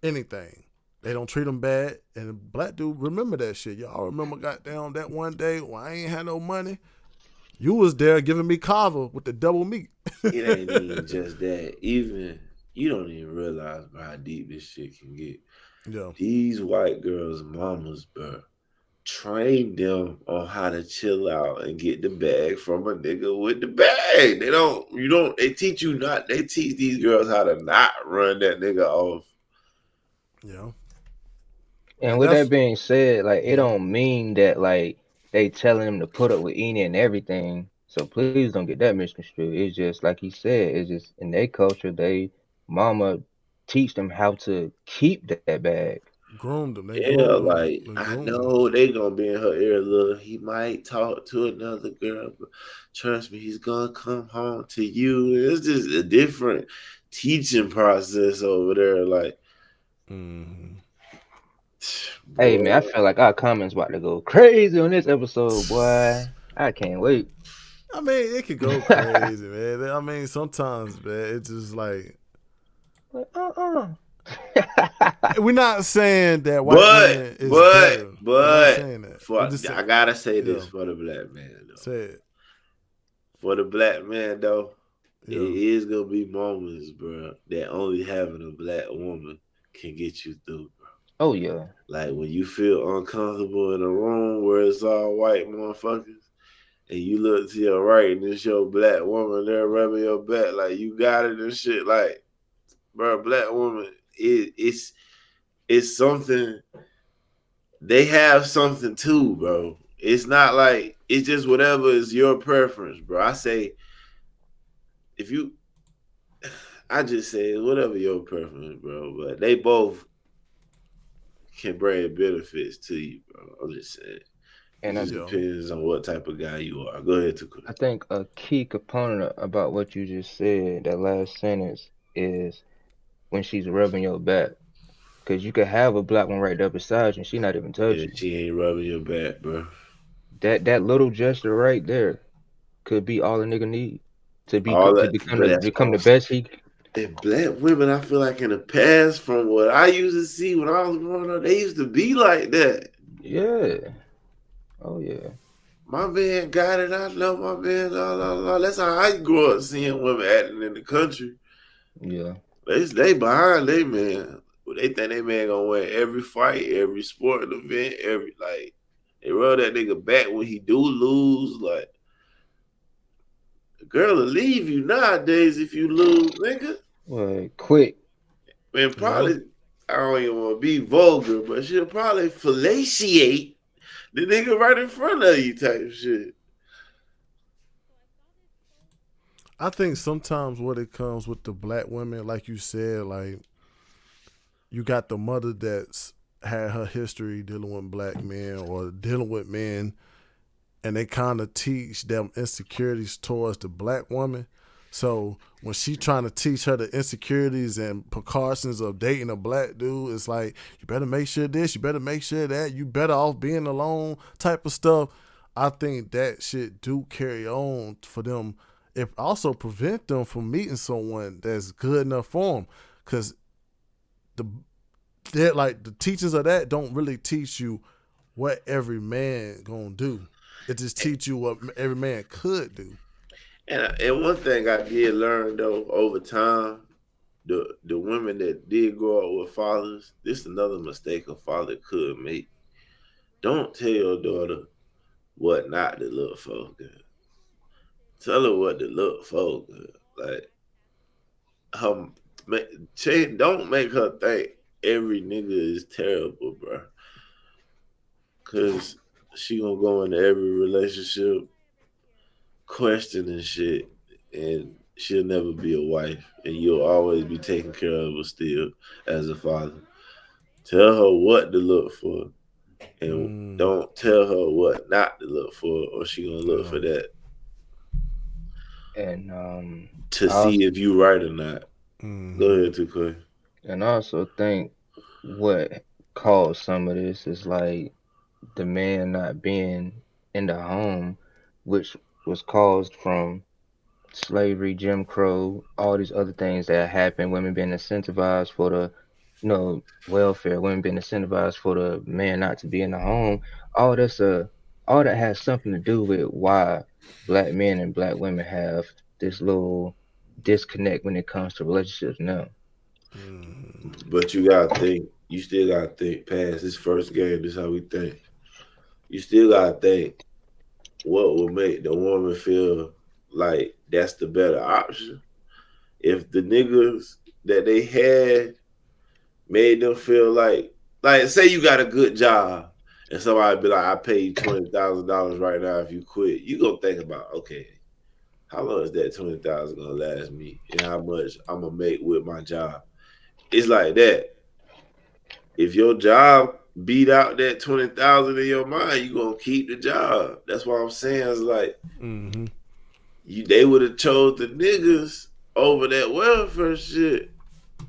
anything. They don't treat them bad. And the black dude remember that shit. Y'all remember goddamn that one day when I ain't had no money. You was there giving me kava with the double meat. It ain't even just that. Even you don't even realize how deep this shit can get. Yeah. These white girls' mamas, bro, train them on how to chill out and get the bag from a nigga with the bag. They teach you not, they teach these girls how to not run that nigga off. Yeah. And And with that that's being said, like it mhm. don't mean that like they telling them to put up with any and everything. So please don't get that misconstrued. It's just like he said, it's just in their culture, they mama teach them how to keep that bag. Groomed them. They Yeah, groomed them like and I groomed them. know they gonna be in her ear. Look, he might talk to another girl, but trust me, he's gonna come home to you. It's just a different teaching process over there. Like, Mm-hmm. Hey man, I boy, feel like our comments about to go crazy on this episode, boy. I can't wait. I mean, it could go crazy, man. I mean, sometimes, man, it's just like Like, uh-uh. we're not saying that white but women is but better. We're not but saying that. We for just say, I gotta say yeah, this for the black man though. say it, For the black man though, it yeah. is gonna be moments, bro, that only having a black woman can get you through. Oh yeah. Like when you feel uncomfortable in a room where it's all white motherfuckers, and you look to your right and it's your black woman there rubbing your back like you got it and shit. Like, bro, black woman, it's something. They have something too, bro. It's not like it's just whatever is your preference, bro. I say if you, I just say whatever your preference, bro. But they both can bring benefits to you, bro. I'm just saying. It And just Yeah. depends on what type of guy you are. Go ahead, Tuka. I think a key component about what you just said, that last sentence, is when she's rubbing your back. Cause you could have a black one right there beside you, and she not even Yeah, touching you. she ain't rubbing your back, bro. That little gesture right there could be all a nigga need All to that, but that's become all. the best he. And black women, I feel like in the past, from what I used to see when I was growing up, they used to be like that. Yeah. Oh yeah. My man got it. I know my man. La, la, la. That's how I grew up seeing women acting in the country. Yeah. They behind they man. They think they man gonna win every fight, every sporting event, every like. They rub that nigga back when he do lose. Like, a girl will leave you nowadays if you lose, nigga. Well, quick. Man, Yeah. probably, I don't even want to be vulgar, but she'll probably fellatiate the nigga right in front of you type shit. I think sometimes what it comes with the black women, like you said, like you got the mother that's had her history dealing with black men or dealing with men, and they kind of teach them insecurities towards the black woman. So when she trying to teach her the insecurities and precautions of dating a black dude, it's like you better make sure this, you better make sure that, you better off being alone type of stuff. I think that shit do carry on for them. It also prevent them from meeting someone that's good enough for them, because the they're like the teachers of that don't really teach you what every man gonna do. It just teach you what every man could do. And one thing I did learn though over time, the women that did grow up with fathers, this is another mistake a father could make. Don't tell your daughter what not to look for. Girl. Tell her what to look for. Girl. Like, um, don't make her think every nigga is terrible, bro. Cause she gonna go into every relationship questioning shit, and she'll never be a wife, and you'll always be taking care of her still as a father. Tell her what to look for, and Mm, don't tell her what not to look for, or she gonna look yeah. for that And to I see also, if you right or not. Go Mm-hmm. ahead, Tukay. and I also think what caused some of this is like the man not being in the home, which was caused from slavery, Jim Crow, all these other things that happen, women being incentivized for the, welfare, women being incentivized for the man not to be in the home. All that's all that has something to do with why black men and black women have this little disconnect when it comes to relationships now. Mm-hmm. But you gotta think. You still gotta think past this first game. This is how we think. You still gotta think what will make the woman feel like that's the better option. If the niggas that they had made them feel like say you got a good job and somebody be like, I pay you $20,000 right now if you quit, you gonna think about, okay, how long is that 20,000 gonna last me and how much I'm gonna make with my job? It's like that. If your job beat out that 20,000 in your mind, you gonna keep the job. That's what I'm saying. It's like Mm-hmm. they would have chose the niggas over that welfare shit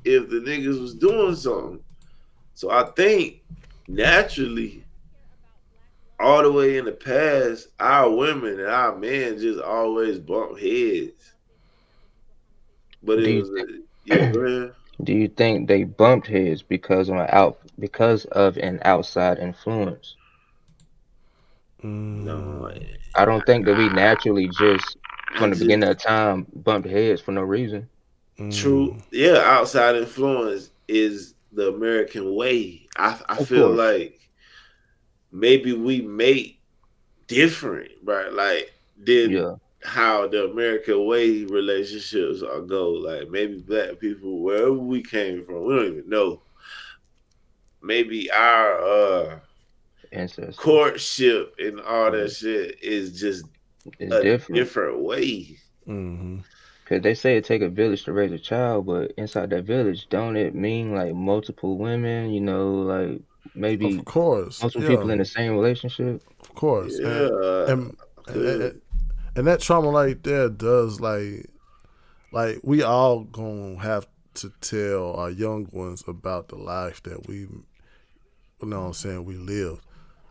if the niggas was doing something. So I think naturally, all the way in the past, our women and our men just always bump heads. But Do it you was, yeah, think go ahead. do you think they bumped heads because of an outside influence? No, Mm. I don't think that we naturally just I from the just beginning of time bumped heads for no reason. true. Mm. Yeah, outside influence is the American way. I Of feel course. like maybe we mate different, right? Like than Yeah. how the American way relationships are go. Like maybe black people, wherever we came from, we don't even know. Maybe our Ancestors. courtship and all that Yeah. shit is just It's a different. different way. Mm-hmm. Cause they say it take a village to raise a child, but inside that village, don't it mean like multiple women? Like maybe Of course, multiple yeah, people in the same relationship. of course, Yeah, and I and, could. and, and that trauma right there does like we all gonna have to tell our young ones about the life that we, you know what I'm saying, we lived.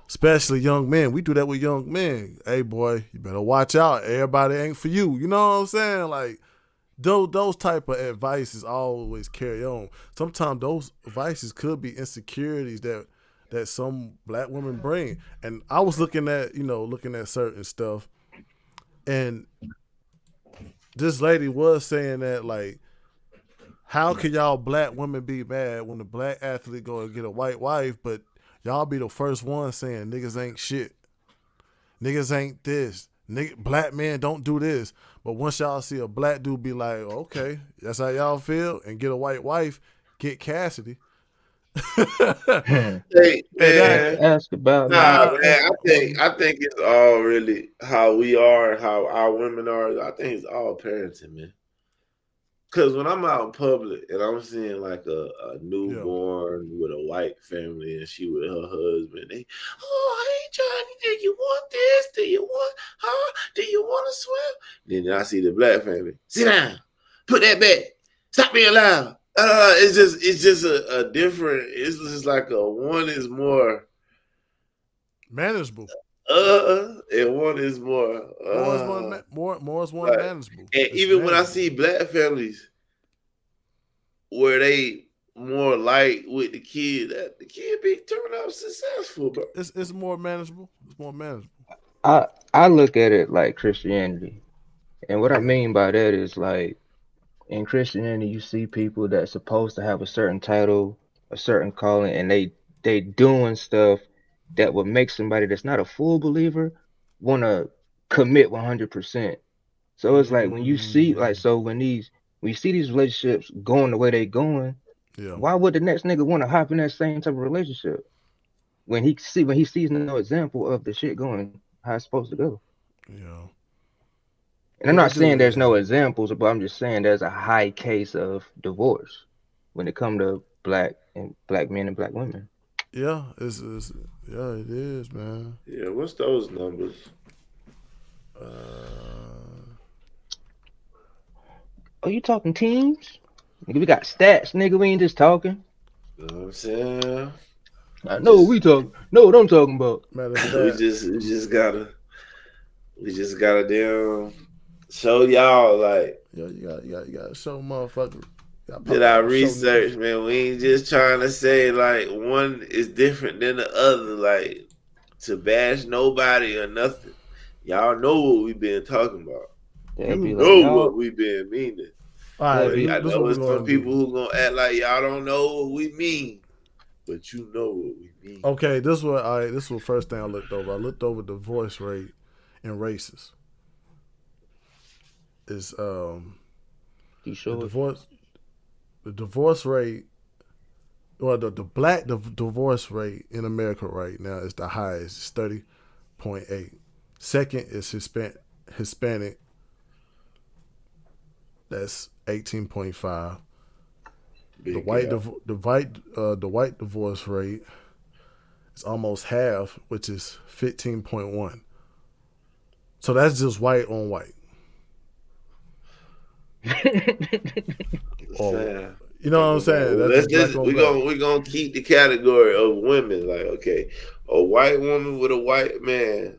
Especially young men. We do that with young men. Hey boy, you better watch out. Everybody ain't for you. You know what I'm saying? Like those type of advices always carry on. Sometimes those advices could be insecurities that some black women bring. And I was looking at certain stuff, and this lady was saying that like, how can y'all black women be mad when the black athlete go and get a white wife, but y'all be the first one saying niggas ain't shit, niggas ain't this, nigga, black men don't do this. But once y'all see a black dude be like, okay, that's how y'all feel, and get a white wife, get Cassidy. Hey And man, Ask about me. nah, nah, man. I think it's all really how we are, how our women are. I think it's all parenting, man. Because when I'm out in public and I'm seeing like a yeah, newborn with a white family and she with her husband, they, oh, hey Johnny, do you want this? Do you want, huh? Do you want to swim? Then I see the black family. Sit down, put that back, stop being loud. It's just a different. It's just like a one is more manageable. and one is more More is one like. manageable. And It's even when I manageable. see black families where they more light with the kid, that the kid be turning out successful, bro. It's more manageable. It's more manageable. I I look at it like Christianity, and what I Yeah. mean by that is like in Christianity, you see people that's supposed to have a certain title, a certain calling, and they doing stuff that would make somebody that's not a full believer want to commit 100%. So it's like when you see like Mm, so when you see these relationships going the way they going, yeah. why would the next nigga want to hop in that same type of relationship when he sees no example of the shit going how it's supposed to go? Yeah. And I'm Yeah. not It do. saying there's Yeah. no examples, but I'm just saying there's a high case of divorce when it come to black men and black women. Yeah. It's yeah. It is, man. Yeah, what's those numbers? Uh, Oh, you talking teams? Nigga, we got stats, nigga. We ain't just talking. You know what I'm saying? I We know what just we talking. Know what I'm talking about. matter of we fact, just we just gotta we just gotta damn show y'all like yeah. You got to show motherfuckers. You got to did pop out our and show research, niggas. man. We ain't just trying to say like one is different than the other, like to bash nobody or nothing. Y'all know what we been talking about. They'll You be like, know what y'all. we been meaning. All They'll right. But be. I This is what know we're it's some gonna people do. who gonna act like y'all don't know what we mean. But you know what we mean. Okay. This was all right. This was the first thing I looked over. I looked over the divorce rate in races. Is You the sure? divorce rate. Well, the black divorce rate in America right now is the highest. It's 30.8. Second is Hispanic. That's 18.5. The Big white gap. the white divorce rate is almost half, which is 15.1. So that's just white on white. Or Saying. you know what I'm saying? Well, That's just black on we black. gonna keep the category of women. Like, okay, a white woman with a white man,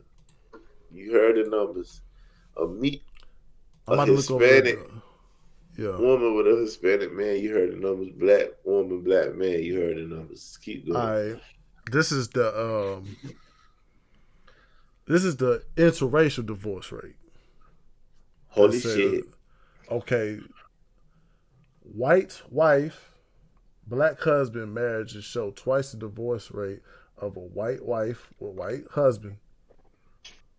you heard the numbers. A meet I'm a about to look over Hispanic the yeah. woman with a Hispanic man, you heard the numbers. Black woman, black man, you heard the numbers. Keep going. I this is the interracial divorce rate. That Holy says shit. okay, white wife, black husband marriages show twice the divorce rate of a white wife with white husband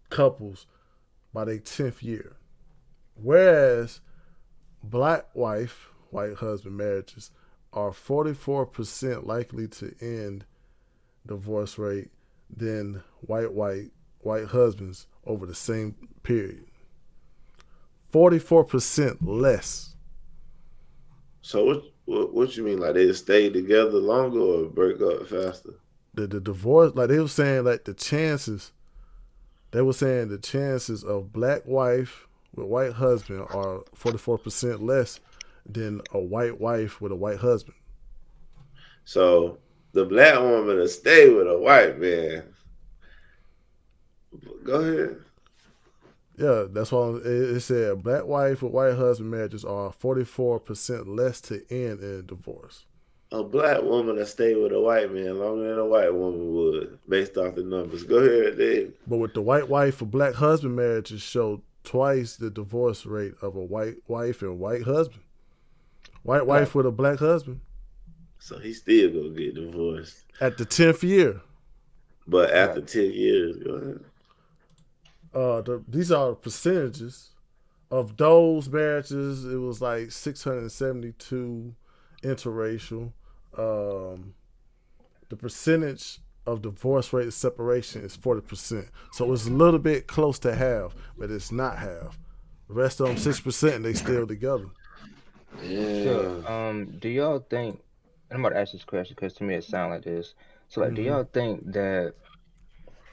couples by their 10th year. Whereas black wife, white husband marriages are 44% likely to end divorce rate than white husbands over the same period. 44% less. So what you mean? Like they stay together longer or break up faster? the divorce, like they were saying, like the chances. They were saying the chances of black wife with white husband are 44% less than a white wife with a white husband. So the black woman will stay with a white man. Go ahead. Yeah, that's why it said black wife with white husband marriages are 44% less to end in a divorce. A black woman will stay with a white man longer than a white woman would, based off the numbers. Go ahead, Dave. But with the white wife for black husband marriages show twice the divorce rate of a white wife and white husband. White wife with a black husband. So he still gonna get divorced At the 10th year. But after 10 years, go ahead. These are the percentages of those marriages. It was like 672 interracial. The percentage of divorce rate of separation is 40%. So it's a little bit close to half, but it's not half. The rest of them 6% and they still together. Yeah. So, do y'all think? And I'm about to ask this question because to me it sounds like this. So, like, do y'all think that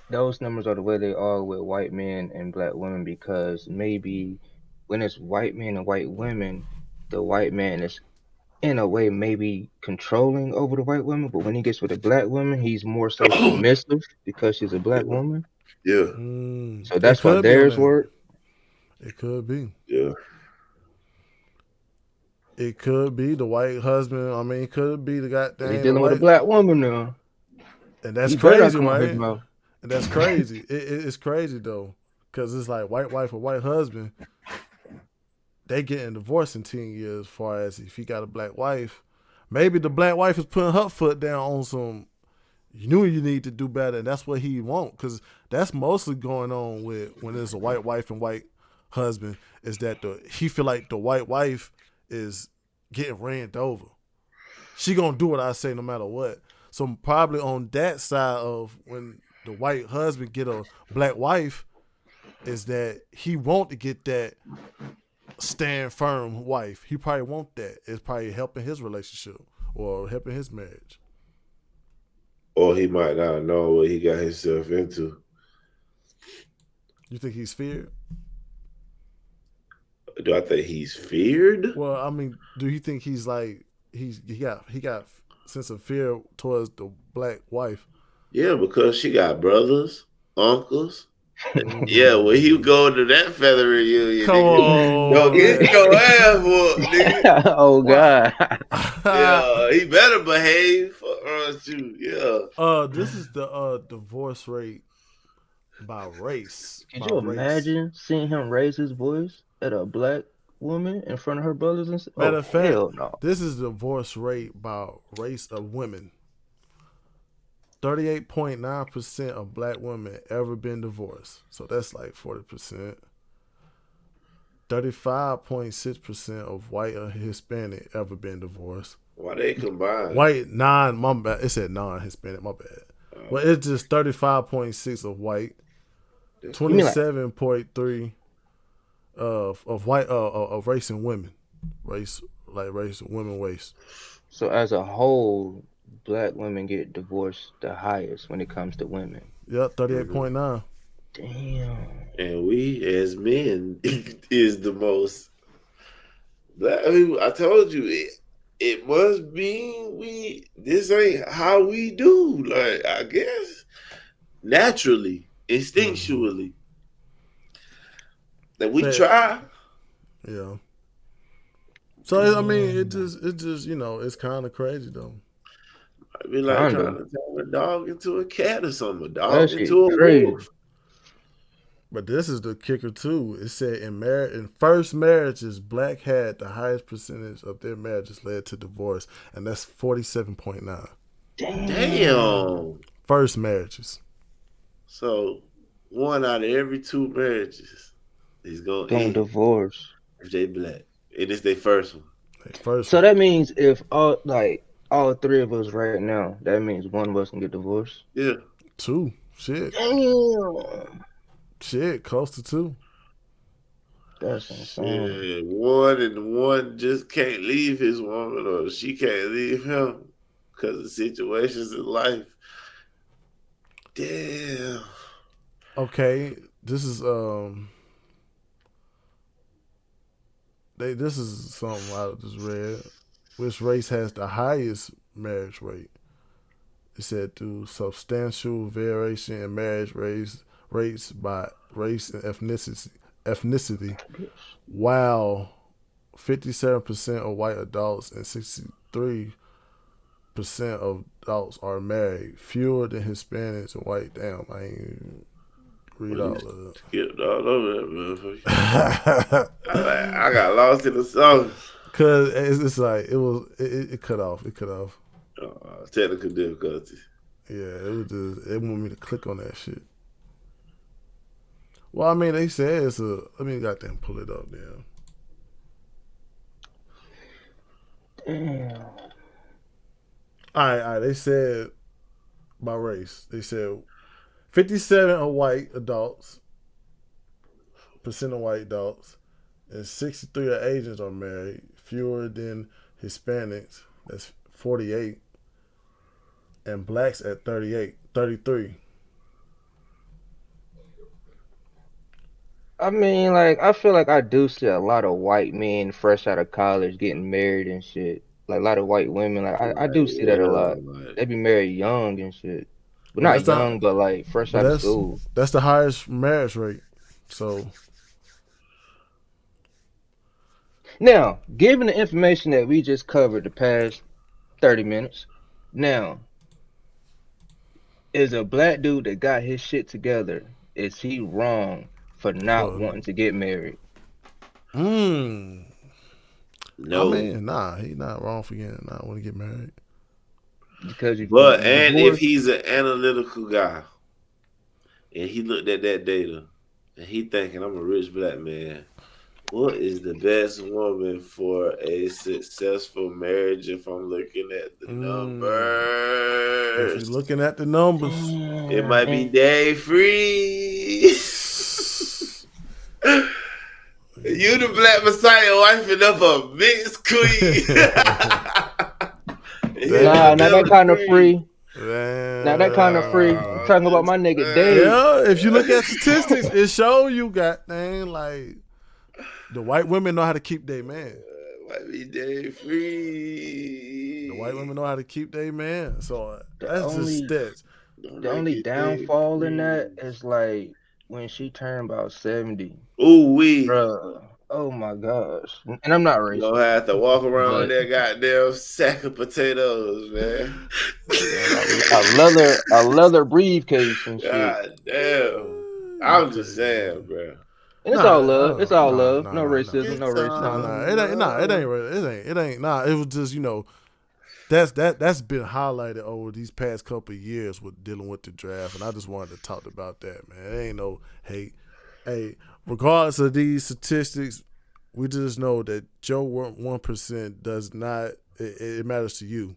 those numbers are the way they are with white men and black women because maybe when it's white men and white women, the white man is in a way maybe controlling over the white woman, but when he gets with a black woman, he's more so submissive because she's a black woman. Yeah. So It that's why could be on theirs that. work. It could be. Yeah. It could be the white husband. I mean, it could be the He's goddamn dealing with a white. black woman now. And that's He better not crazy, come out his right? mouth. And that's crazy. It's crazy though, because it's like white wife or white husband. They getting divorced in 10 years. As far as if he got a black wife, maybe the black wife is putting her foot down on some. You knew you need to do better, and that's what he want. Because that's mostly going on with when there's a white wife and white husband. Is that he feel like the white wife is getting ran over. She gonna do what I say no matter what. So probably on that side of when the white husband get a black wife, is that he want to get that stand firm wife. He probably want that. It's probably helping his relationship or helping his marriage. Or he might not know what he got himself into. You think he's feared? Do I think he's feared? Well, I mean, do you think he's like he got sense of fear towards the black wife? Yeah, because she got brothers, uncles. Yeah, when he go to that feather reunion, Come nigga, on, get man. your ass whooped, nigga. Oh God. Yeah, he better behave for you. Yeah. This is the divorce rate by race. Could by you race. imagine seeing him raise his voice at a black woman in front of her brothers and stuff? Matter of fact, hell no. this is the divorce rate by race of women. 38.9% of black women ever been divorced. So that's like 40%. 35.6% of white or Hispanic ever been divorced. Why they combined? White, my bad. It said non-Hispanic, my bad. Well, it's just 35.6 of white, 27.3 of white of race and women. Race and women waste. So as a whole, black women get divorced the highest when it comes to women. Yep, 38.9. Damn. And we as men is the most. I told you it must be this ain't how we do. Like I guess naturally, instinctually, that we try. Yeah. So I mean, it just it's kind of crazy though. I'd be like Kinda. trying to turn a dog into a cat or something, a dog That shit into a crazy. wolf. But this is the kicker too. It said in first marriages, black had the highest percentage of their marriages led to divorce, and that's 47.9. Damn. First marriages. So 1 out of every 2 marriages is gonna end divorce. if they black. And it's their first one. So that means if all 3 of us right now, that means one of us can get divorced. Yeah. 2. Shit. Damn. Shit, close to 2. That's insane. Yeah, one just can't leave his woman, or she can't leave him because of situations in life. Damn. Okay, this is this is something I just read. Which race has the highest marriage rate? It said through substantial variation in marriage rates by race and ethnicity, while 57% of white adults and 63% of adults are married. Fewer than Hispanics and white. Damn, I ain't read Well, all you of skipped all over that motherfucker. that. I got lost in the song. Cause it's like it cut off. It cut off. Technical difficulties. Yeah, it was just it wanted me to click on that shit. Well, I mean, they said it's a. Let me goddamn pull it up there. Damn. All right. They said by race. They said 57 of white adults, percent of white adults, and 63 of Asians are married. Fewer than Hispanics. That's 48, and blacks at 33. I mean, like, I feel like I do see a lot of white men fresh out of college getting married and shit. Like, a lot of white women. Like, I do see that a lot. They be married young and shit. But But not young, but like fresh but out of school. that's the highest marriage rate. So Now, given the information that we just covered the past 30 minutes, now, is a black dude that got his shit together, is he wrong for not for wanting to get married? I No. mean, nah, he not wrong for getting not want to get married. Because But you and if divorced? he's an analytical guy and he looked at that data and he thinking I'm a rich black man, what is the best woman for a successful marriage if I'm looking at the If you're numbers? looking at the numbers, It might be And day free. You the black messiah wifing up a mixed queen. nah, not that kind of free. Not that kind of free. I'm man, talking about my nigga Dave. yeah. If you look at statistics, it show you got like the white women know how to keep their man. Might be day free. The white women know how to keep their man. So The that's just only stats. Don't the make only it day downfall in that free. is like when she turned about 70. Ooh wee. Bruh. Oh my gosh. And I'm not You gonna racist. have to walk around with But that goddamn sack of potatoes, man. and a leather briefcase and shit. God damn. You I'm just crazy, saying, man. bro. And it's all love. It's Nah, all nah, love. nah, No nah, nah, racism. No It's nah, racism. all nah. It ain't, nah. It ain't, it ain't. Nah, it was just that's been highlighted over these past couple of years with dealing with the draft, and I just wanted to talk about that, man. It ain't no hate. Hey, regardless of these statistics, we just know that Joe 1% does not. It matters to you.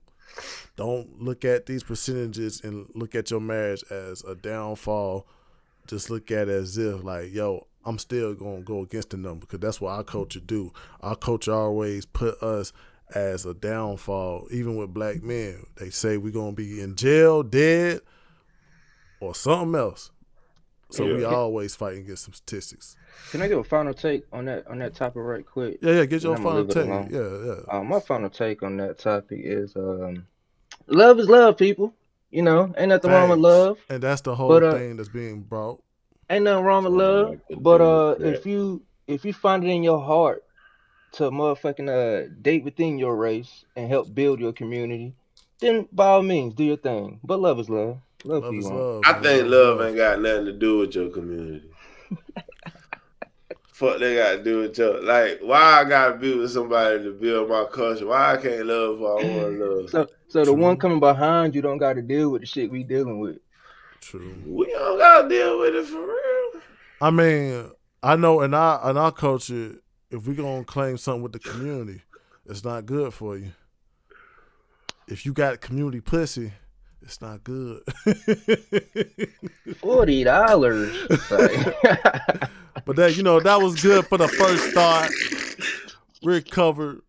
Don't look at these percentages and look at your marriage as a downfall. Just look at it as if like, yo, I'm still gonna go against the number because that's what our culture do. Our culture always put us as a downfall, even with black men. They say we're gonna be in jail, dead, or something else. So Yeah. we always fighting against some statistics. Can I give a final take on that topic right quick? Yeah, get Then your I'm gonna final leave it take. alone. Yeah. My final take on that topic is love is love, people. Ain't nothing wrong with Thanks. love. And that's the whole But thing that's being brought. ain't nothing wrong with Sound love. like a But Democrat. if you find it in your heart to motherfucking date within your race and help build your community, then by all means do your thing. But love is love. Love who Love you is want. love, I man. think Love is love love. ain't got nothing to do with your community. Fuck they got to do with your like. Why I gotta be with somebody to build my culture? Why I can't love who I want to love? So the one True. coming behind you don't got to deal with the shit we dealing with. True. We don't gotta deal with it for real. I mean, I know in our culture, if we gonna claim something with the community, it's not good for you. If you got community pussy, it's not good. $40. But that was good for the first start. We covered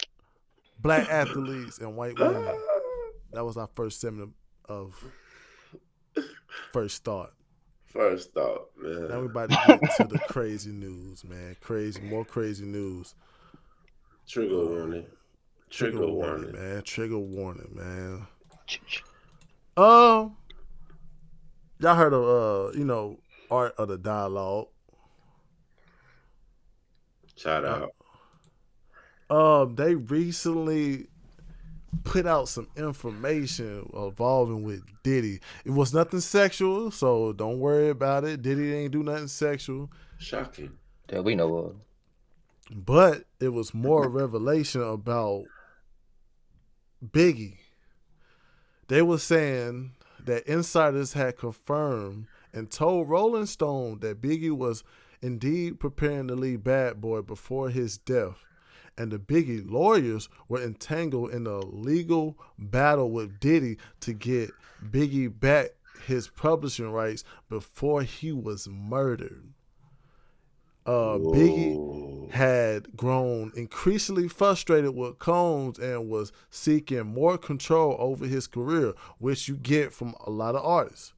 black athletes and white women. That was our first segment of First thought. First thought, Now we man. about to get to the crazy news, man. More crazy news. Trigger warning. Trigger Trigger warning, warning. man. Trigger warning, man. Ch-ch. Um, y'all heard of Art of the Dialogue? Shout Uh, out. they recently put out some information involving with Diddy. It was nothing sexual, so don't worry about it. Diddy ain't do nothing sexual, Shocking. That we know of. but it was more revelation about Biggie. They were saying that insiders had confirmed and told Rolling Stone that Biggie was indeed preparing to leave Bad Boy before his death. And the Biggie lawyers were entangled in a legal battle with Diddy to get Biggie back his publishing rights before he was murdered. Biggie Whoa. had grown increasingly frustrated with Combs and was seeking more control over his career, which you get from a lot of artists.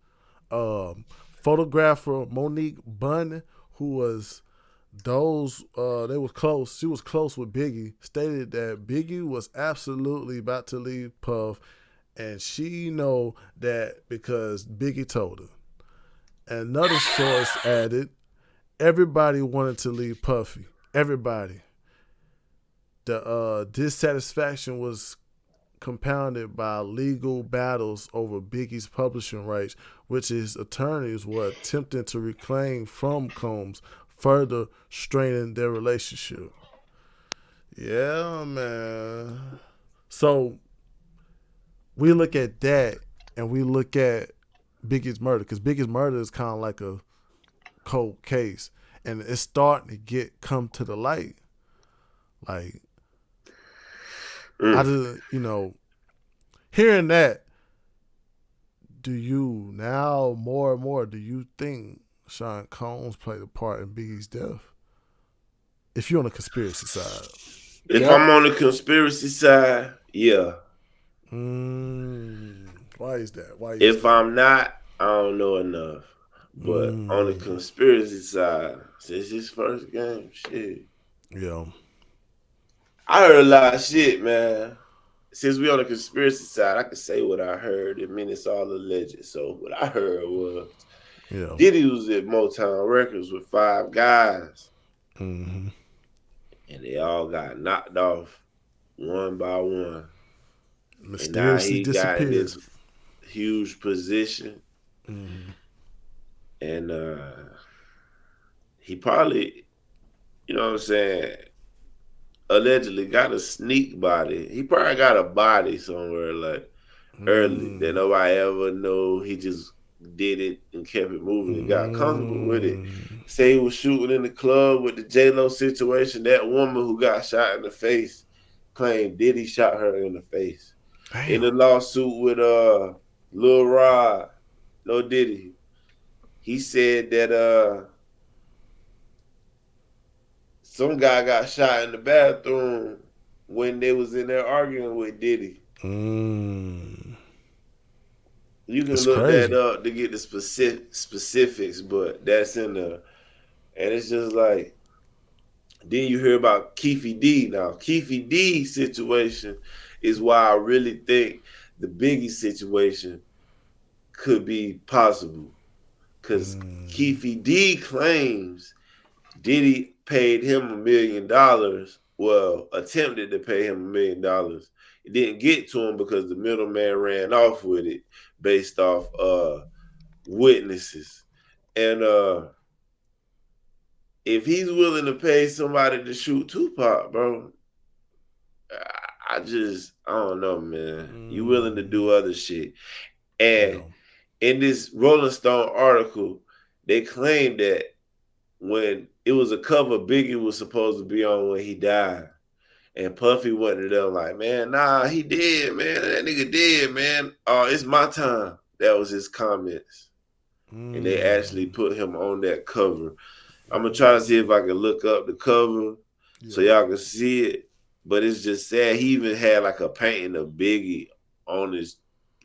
Photographer Monique Bunn, who was they was close. She was close with Biggie. Stated that Biggie was absolutely about to leave Puff, and she know that because Biggie told her. Another source added, everybody wanted to leave Puffy. Everybody. The dissatisfaction was compounded by legal battles over Biggie's publishing rights, which his attorneys were attempting to reclaim from Combs, further straining their relationship. Yeah, man. So we look at that and we look at Biggie's murder, because Biggie's murder is kind of like a cold case, and it's starting to come to the light. Like I Mm. just, hearing that, do you now more and more do you think Sean Combs played a part in Biggie's death? If you're on the conspiracy side. If Yep. I'm on the conspiracy side, yeah. Why is that? Why is If that? I'm not, I don't know enough. But on the Mm, conspiracy side, since his first game, shit. yeah. I heard a lot of shit, man. Since we on the conspiracy side, I can say what I heard. I mean, it's all alleged. So what I heard was Yeah. Diddy was at Motown Records with 5 guys, Mm-hmm. and they all got knocked off one by one. And now Mysteriously he got in disappeared. this huge position, Mm-hmm. and he probably, you know what I'm saying, allegedly got a sneak body. He probably got a body somewhere like early that Mm. nobody ever know. He just did it and kept it moving and got comfortable with it. Mm. Say he was shooting in the club with the J Lo situation. That woman who got shot in the face claimed Diddy shot her in the face. In Damn. the lawsuit with Lil Rod, no Diddy, he said that some guy got shot in the bathroom when they was in there arguing with Diddy. Mm. You can It's look that crazy. up to get the specifics, but that's in there. And it's just like, then you hear about Keefy D. Now, Keefy D situation is why I really think the Biggie situation could be possible. Because Mm. Keefy D claims Diddy paid him $1 million. Well, attempted to pay him $1 million. It didn't get to him because the middleman ran off with it based off witnesses. And if he's willing to pay somebody to shoot Tupac, bro, I don't know, man. You willing to Mm. do other shit. And Yeah. in this Rolling Stone article, they claimed that when it was a cover Biggie was supposed to be on when he died. And Puffy went to them like, man, nah, he dead, man. That nigga dead, man. Oh, it's my time. That was his comments. And they actually Mm. put him on that cover. I'm gonna try to Mm. see if I can look up the cover so Yeah. y'all can see it. But it's just sad. He even had like a painting of Biggie on his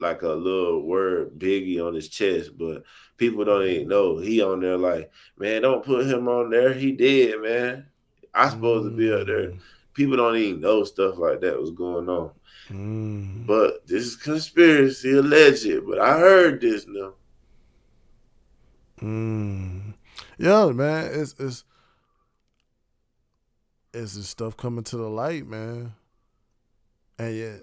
like a little word Biggie on his chest, but people don't even know he on there. Like, man, don't put him on there. He dead, man. I supposed to be up there. Mm, People don't even know stuff like that was going on. mm, But this is conspiracy alleged. But I heard this now. mm. Yeah, man, it's this stuff coming to the light, man. And yeah,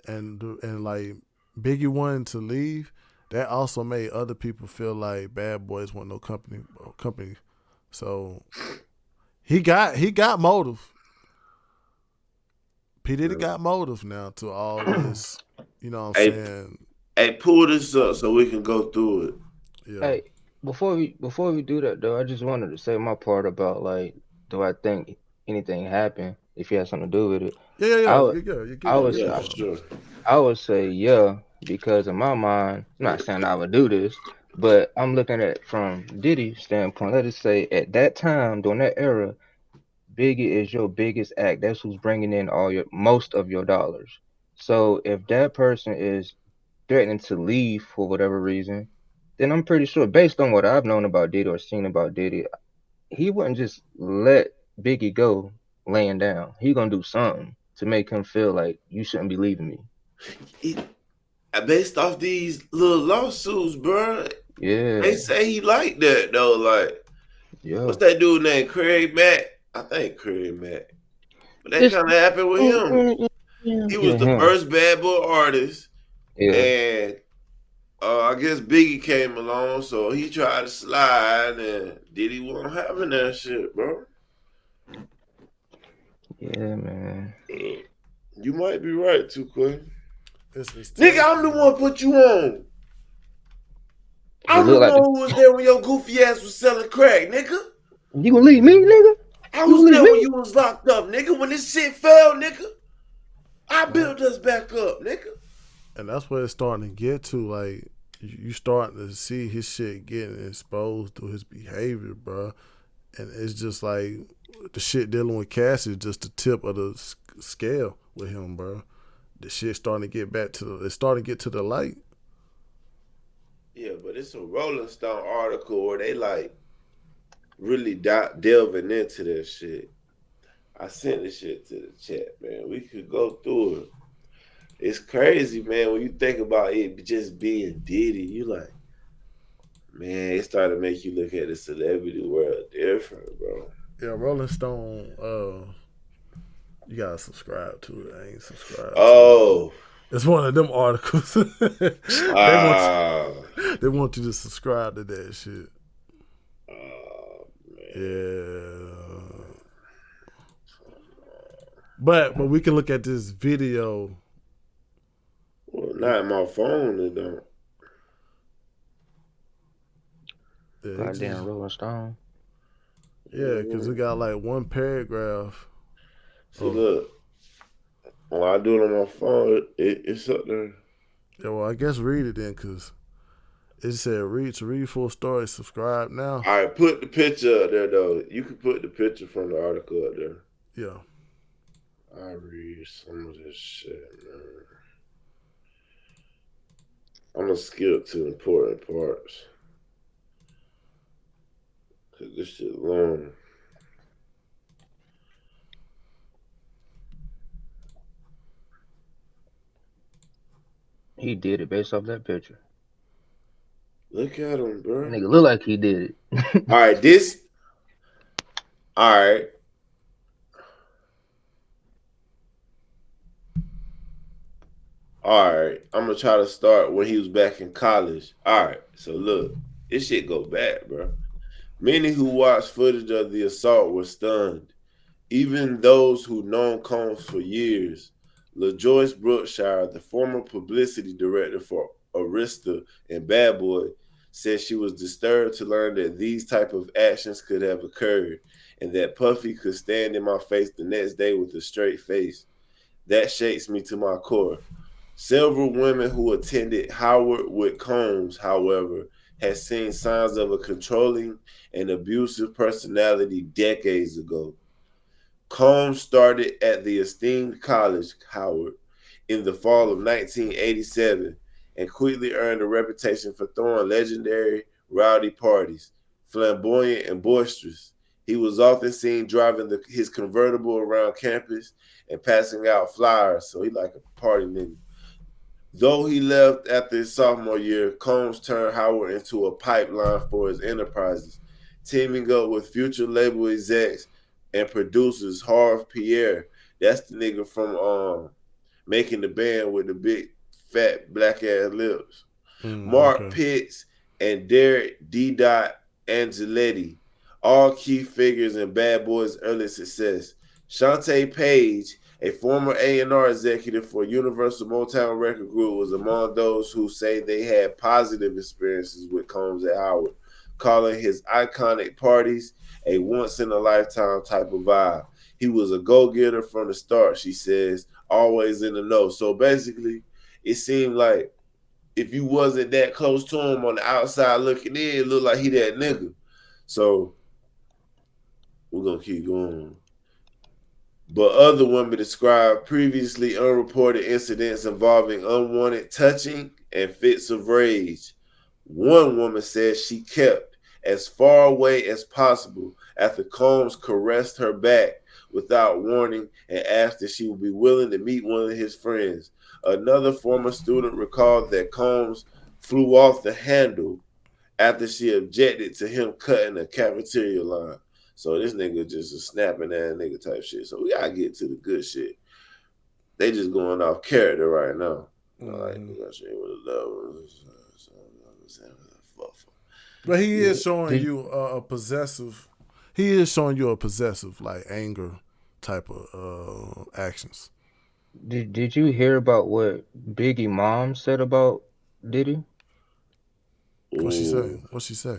and like Biggie wanting to leave, that also made other people feel like Bad Boys want no company. So he got motive. P Diddy Yeah. got motive now to all this. You know what I'm Hey, saying? hey, pull this up so we can go through it. Yeah, Hey, before we do that though, I just wanted to say my part about like, do I think anything happened if it has something to do with it? yeah, yeah, I yeah. would You get I Oh it, would get yeah, it. for sure. I would say yeah, because in my mind, I'm not saying I would do this, but I'm looking at it from Diddy's standpoint. Let us say at that time during that era, Biggie is your biggest act. That's who's bringing in all your most of your dollars. So if that person is threatening to leave for whatever reason, then I'm pretty sure, based on what I've known about Diddy or seen about Diddy, he wouldn't just let Biggie go laying down. He gonna do something to make him feel like you shouldn't be leaving me. It, based off these little lawsuits, bro, they Yeah, say he like that though. Like, yeah. what's that dude named Craig Mack? I think Craig Mack. But that It's kind of happened with him. He was yeah, the him. first bad boy artist, Yeah, and I guess Biggie came along, so he tried to slide, and Diddy wasn't having that shit, bro. yeah, man. You might be right too, Quinn. It's Nigga, tough, I'm the man. one put you on. It I'm the looked like one who was there when your goofy ass was selling crack, nigga. you gonna leave me, nigga? I You was gonna leave there when me? you was locked up, nigga. When this shit fell, nigga, I Right? built us back up, nigga. And that's what it's starting to get to. Like you starting to see his shit getting exposed through his behavior, bro. And it's just like the shit dealing with Cass is just the tip of the scale with him, bro. The shit starting to get back to the. It's starting to get to the light. Yeah, but it's a Rolling Stone article where they like really delving into that shit. I sent the shit to the chat, man. We could go through it. It's crazy, man. When you think about it just being Diddy, you like, man, it started to make you look at the celebrity world different, bro. Yeah, Rolling Stone. You gotta subscribe to it. I ain't subscribed to it. Oh, It's one of them articles. they want ah, they want you to subscribe to that shit. oh man. Yeah. But we can look at this video. Well, not my phone, it don't. Yeah, it Goddamn just Rolling Stone. yeah, cause we Mhm. got like one paragraph See, of look, when I do it on my phone, it's up there. yeah. Well, I guess read it then, cause it said read full story. Subscribe now. All right, put the picture up there, though. You can put the picture from the article up there. Yeah. I read some of this shit, man. I'm gonna skip to important parts because this shit long. He did it based off that picture. Look at him, bro. Nigga look like he did it. All right, this. All right, all right. I'm gonna try to start when he was back in college. All right, so look, this shit go back, bro. Many who watched footage of the assault were stunned. Even those who known Combs for years, LaJoyce Brookshire, the former publicity director for Arista and Bad Boy, said she was disturbed to learn that these type of actions could have occurred and that Puffy could stand in my face the next day with a straight face. That shakes me to my core. Several women who attended Howard with Combs, however, had seen signs of a controlling and abusive personality decades ago. Combs started at the esteemed college, Howard, in the fall of 1987 and quickly earned a reputation for throwing legendary rowdy parties, flamboyant and boisterous. He was often seen driving his convertible around campus and passing out flyers, so he like a party nigga. Though he left after his sophomore year, Combs turned Howard into a pipeline for his enterprises, teaming up with future label execs and producers Harv Pierre. That's the nigga from Making the Band with the big fat black ass lips. Mark Okay. Pitts and Derek D. Angeletti, all key figures in Bad Boy's early success. Shantae Page, a former A&R executive for Universal Motown Record Group, was among those who say they had positive experiences with Combs at Howard, calling his iconic parties a once-in-a-lifetime type of vibe. He was a go-getter from the start, she says, always in the know. So basically, it seemed like if you wasn't that close to him on the outside looking in, it looked like he that nigga. So we're gonna keep going. But other women described previously unreported incidents involving unwanted touching and fits of rage. One woman said she kept as far away as possible after Combs caressed her back without warning and asked if she would be willing to meet one of his friends. Another former student recalled that Combs flew off the handle after she objected to him cutting a cafeteria line. So this nigga just a snapping ass nigga type shit. So we gotta get to the good shit. They just going off character right now. Like, But he is showing Did you a possessive. He is showing you a possessive, like anger type of actions. did you hear about what Biggie mom said about Diddy? What she say? Ooh. What she say?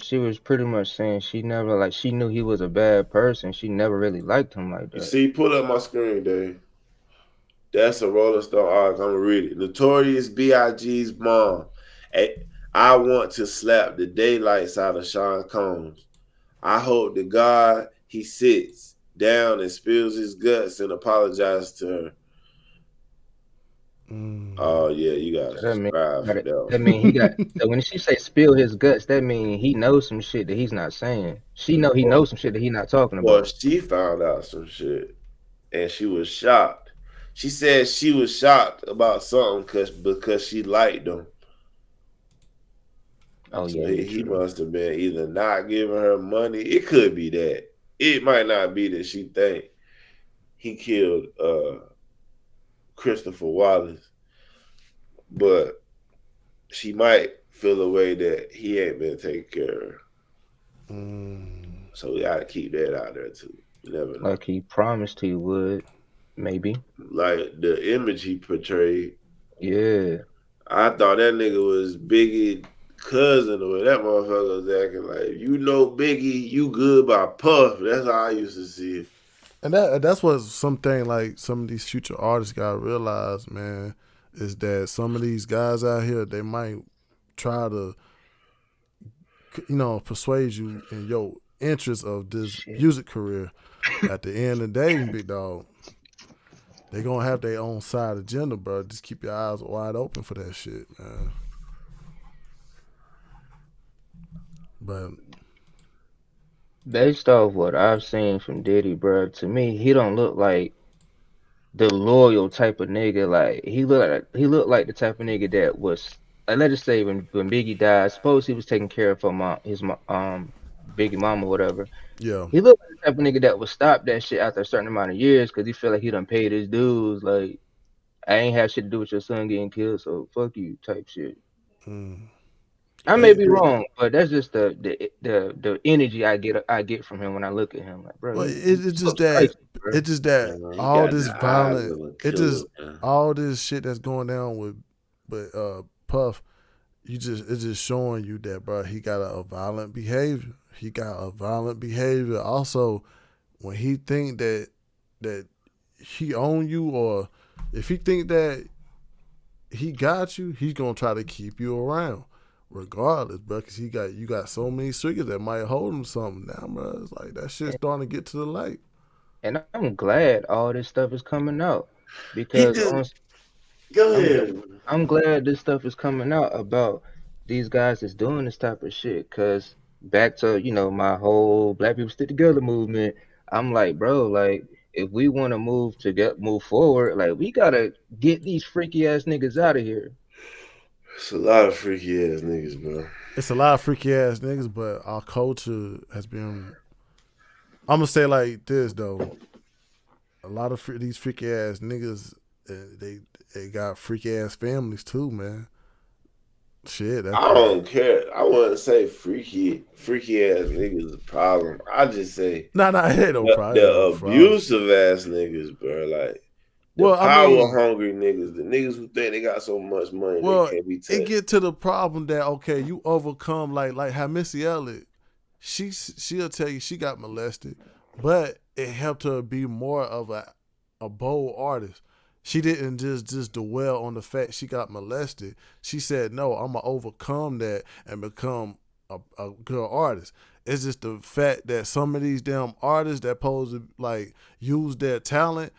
She was pretty much saying she never like she knew he was a bad person. She never really liked him like You that. see, pull up my screen, Dave. That's a Rolling Stone article. I'm gonna read it. Notorious B.I.G.'s mom. I want to slap the daylights out of Sean Combs. I hope to God he sits down and spills his guts and apologizes to her. Oh yeah, you gotta So that mean subscribe for that that one. mean he got so when she say spill his guts, that mean he knows some shit that he's not saying. She know he knows some shit that he's not talking Well, about. she found out some shit and she was shocked. She said she was shocked about something because she liked him. Oh So yeah, yeah, he true. must have been either not giving her money. It could be that. It might not be that she think he killed Christopher Wallace, but she might feel a way that he ain't been taking care of her. So we gotta keep that out there too. You never know. Like he promised he would, maybe. Like the image he portrayed, Yeah. I thought that nigga was Biggie cousin or what that motherfucker was acting like. You know Biggie, you good by Puff. That's how I used to see it. And that's what something like some of these future artists gotta realize, man, is that some of these guys out here they might try to, persuade you in your interest of this Shit. music career. At the end of the day, big dog, they gonna have their own side agenda, bro. Just keep your eyes wide open for that shit, man. But Based off what I've seen from Diddy, bro, to me he don't look like the loyal type of nigga. Like he looked like the type of nigga that was like let's just say when Biggie died, suppose he was taking care of Biggie mama or whatever. yeah, He looked like the type of nigga that would stop that shit after a certain amount of years because he feel like he done paid his dues. Like I ain't have shit to do with your son getting killed, so fuck you type shit. I may Hey, be wrong, but that's just the energy I get from him when I look at him. Like, bro, well, he it's just looks that priceless, bro. he got the eyes of a killer, man. all this shit that's going down with Puff. It's just showing you that, bro. He got a violent behavior. He got a violent behavior. Also, when he think that he own you, or if he think that he got you, he's gonna try to keep you around, regardless, bro. Cause you got so many triggers that might hold him something down, bro. It's like that shit's starting to get to the light. And I'm glad all this stuff is coming out He because just Go I'm ahead. I'm glad this stuff is coming out about these guys that's doing this type of shit. Cause back to, my whole Black People Stick Together movement. I'm like, bro, like if we want to move forward, like we gotta get these freaky ass niggas out of here. It's a lot of freaky ass niggas, bro. It's a lot of freaky ass niggas, but our culture has been. I'm gonna say like this though. A lot of these freaky ass niggas, they got freaky ass families too, man. Shit, that I don't care. I wouldn't say freaky ass niggas is a problem. I just say nah, it ain't no problem. the Ain't no problem. abusive ass niggas, bro. Like the Well, I power mean, hungry niggas, the niggas who think they got so much money well, they can't be it touched. get to the problem that okay, you overcome like how Missy Elliott, she'll tell you she got molested, but it helped her be more of a bold artist. She didn't just dwell on the fact she got molested. She said, "No, I'm gonna overcome that and become a good artist." It's just the fact that some of these damn artists that pose to like use their talent,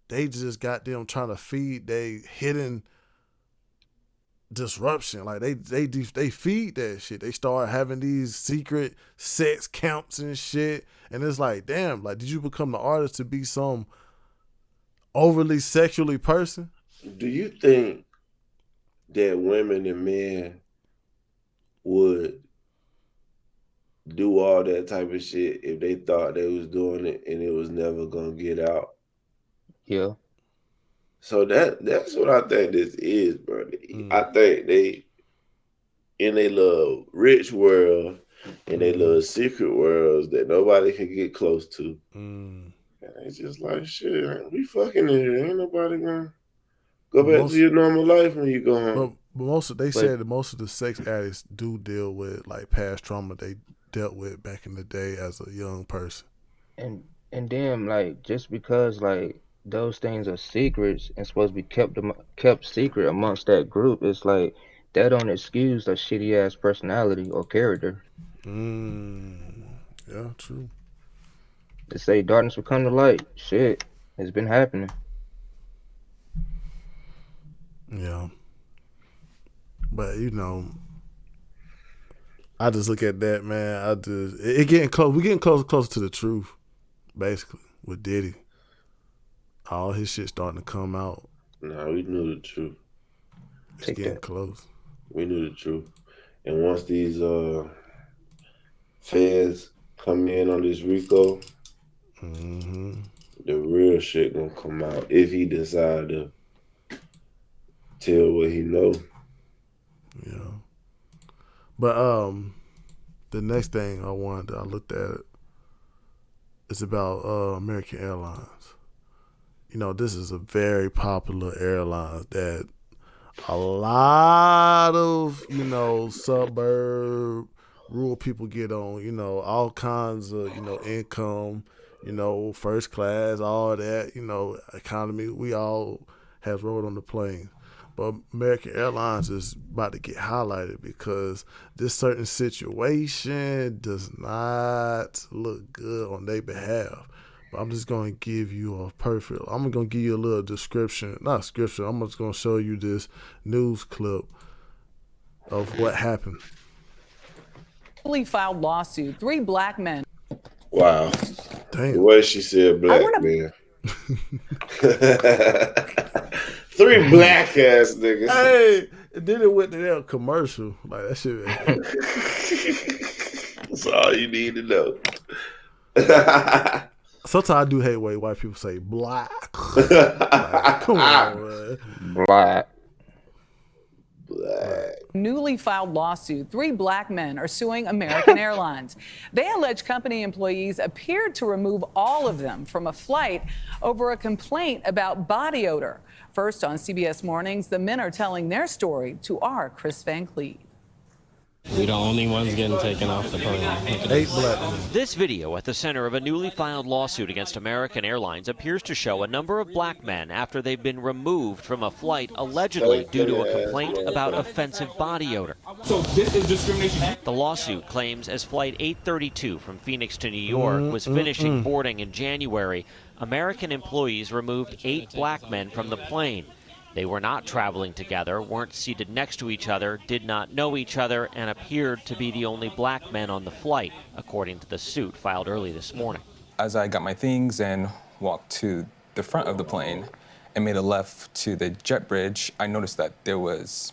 they just got them trying to feed they hidden disruption. Like they feed that shit. They start having these secret sex counts and shit, and it's like, damn, like did you become the artist to be some overly sexually person? Do you think that women and men would do all that type of shit if they thought they was doing it and it was never gonna get out? Yeah. So that's what I think this is, bro. I think they in a little rich world, in a little secret worlds that nobody can get close to. And it's just like shit, we fucking in here. Ain't nobody gonna go back to your normal life when you go home. But they said that most of the sex addicts do deal with like past trauma they dealt with back in the day as a young person. And then like just because like those things are secrets and supposed to be kept secret amongst that group, it's like that don't excuse a shitty ass personality or character. Yeah, true. They say darkness will come to light. Shit, it's been happening. Yeah. But I just look at that, man. It getting close. We're getting closer to the truth, basically, with Diddy. All his shit starting to come out. Nah, we knew the truth. It's getting close. We knew the truth. And once these feds come in on this RICO, the real shit gonna come out if he decide to tell what he know. Yeah. But the next thing I looked at is about American Airlines. This is a very popular airline that a lot of, suburb, rural people get on, all kinds of, income, first class, all that, economy. We all have rode on the plane. But American Airlines is about to get highlighted because this certain situation does not look good on their behalf. But I'm just going to give you I'm going to give you a little description. Not description. I'm just going to show you this news clip of what happened. Filed lawsuit. 3 black men. Wow. Damn. The way she said black man. 3 black ass niggas. Hey, and then it went to their commercial. Like that shit. That's all you need to know. Sometimes I do hate when white people say black. Like, come on, man. Black. Newly filed lawsuit. 3 black men are suing American Airlines. They allege company employees appeared to remove all of them from a flight over a complaint about body odor. First on CBS Mornings, the men are telling their story to our Chris Van Cleave. We're the only ones getting taken off the plane. 8 black men. This video at the center of a newly filed lawsuit against American Airlines appears to show a number of black men after they've been removed from a flight allegedly due to a complaint about offensive body odor. So this is discrimination. The lawsuit claims as Flight 832 from Phoenix to New York was finishing boarding in January, American employees removed 8 black men from the plane. They were not traveling together, weren't seated next to each other, did not know each other, and appeared to be the only black men on the flight, according to the suit filed early this morning. As I got my things and walked to the front of the plane and made a left to the jet bridge, I noticed that there was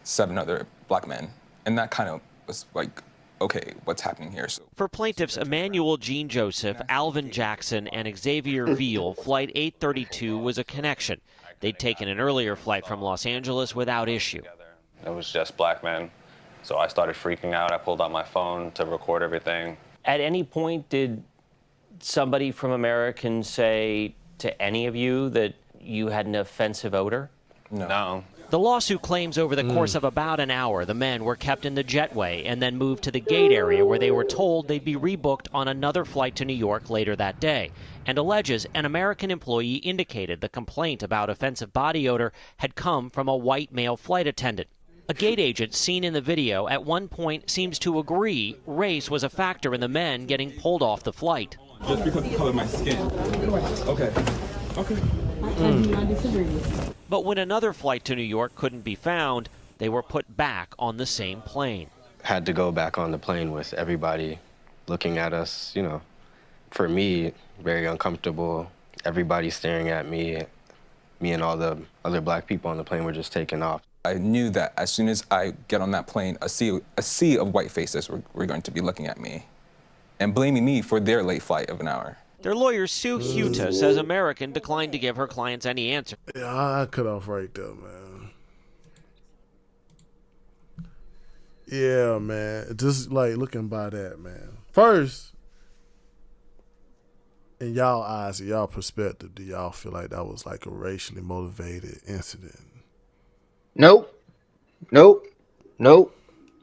7 other black men. And that kind of was like, okay, what's happening here? So for plaintiffs Emmanuel Jean Joseph, Alvin Jackson, and Xavier Veal, Flight 832 was a connection. They'd taken an earlier flight from Los Angeles without issue. It was just black men. So I started freaking out. I pulled out my phone to record everything. At any point, did somebody from American say to any of you that you had an offensive odor? No. The lawsuit claims over the course of about an hour, the men were kept in the jetway and then moved to the gate area where they were told they'd be rebooked on another flight to New York later that day, and alleges an American employee indicated the complaint about offensive body odor had come from a white male flight attendant. A gate agent seen in the video at one point seems to agree race was a factor in the men getting pulled off the flight. just because of the color of my skin. Okay. Okay. I disagree. But when another flight to New York couldn't be found, they were put back on the same plane. Had to go back on the plane with everybody looking at us, you know. For me, very uncomfortable. Everybody staring at me. Me and all the other black people on the plane were just taking off. I knew that as soon as I get on that plane, a sea of white faces were going to be looking at me and blaming me for their late flight of an hour. Their lawyer, Sue Huta, says American declined to give her clients any answer. Yeah, I cut off right there, man. Yeah, man. Just like looking by that, man. First, in y'all eyes, in y'all perspective, do y'all feel like that was like a racially motivated incident? Nope.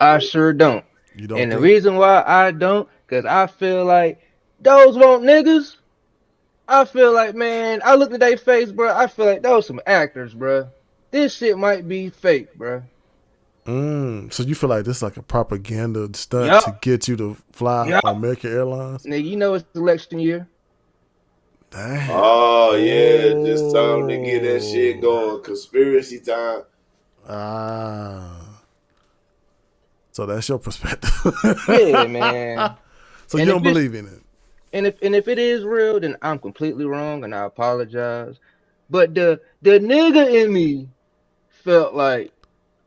I sure don't. You don't and the think? reason why I don't, because I feel like those weren't niggas. I feel like, man, I looked at their face, bro. I feel like those some actors, bro. This shit might be fake, bro. So you feel like this is like a propaganda stunt to get you to fly on American Airlines? Nigga, you know it's election year. Damn. Oh, yeah. Just time to get that shit going. Conspiracy time. So that's your perspective. Yeah, man. So you don't believe in it? And if it is real, then I'm completely wrong, and I apologize. But the nigga in me felt like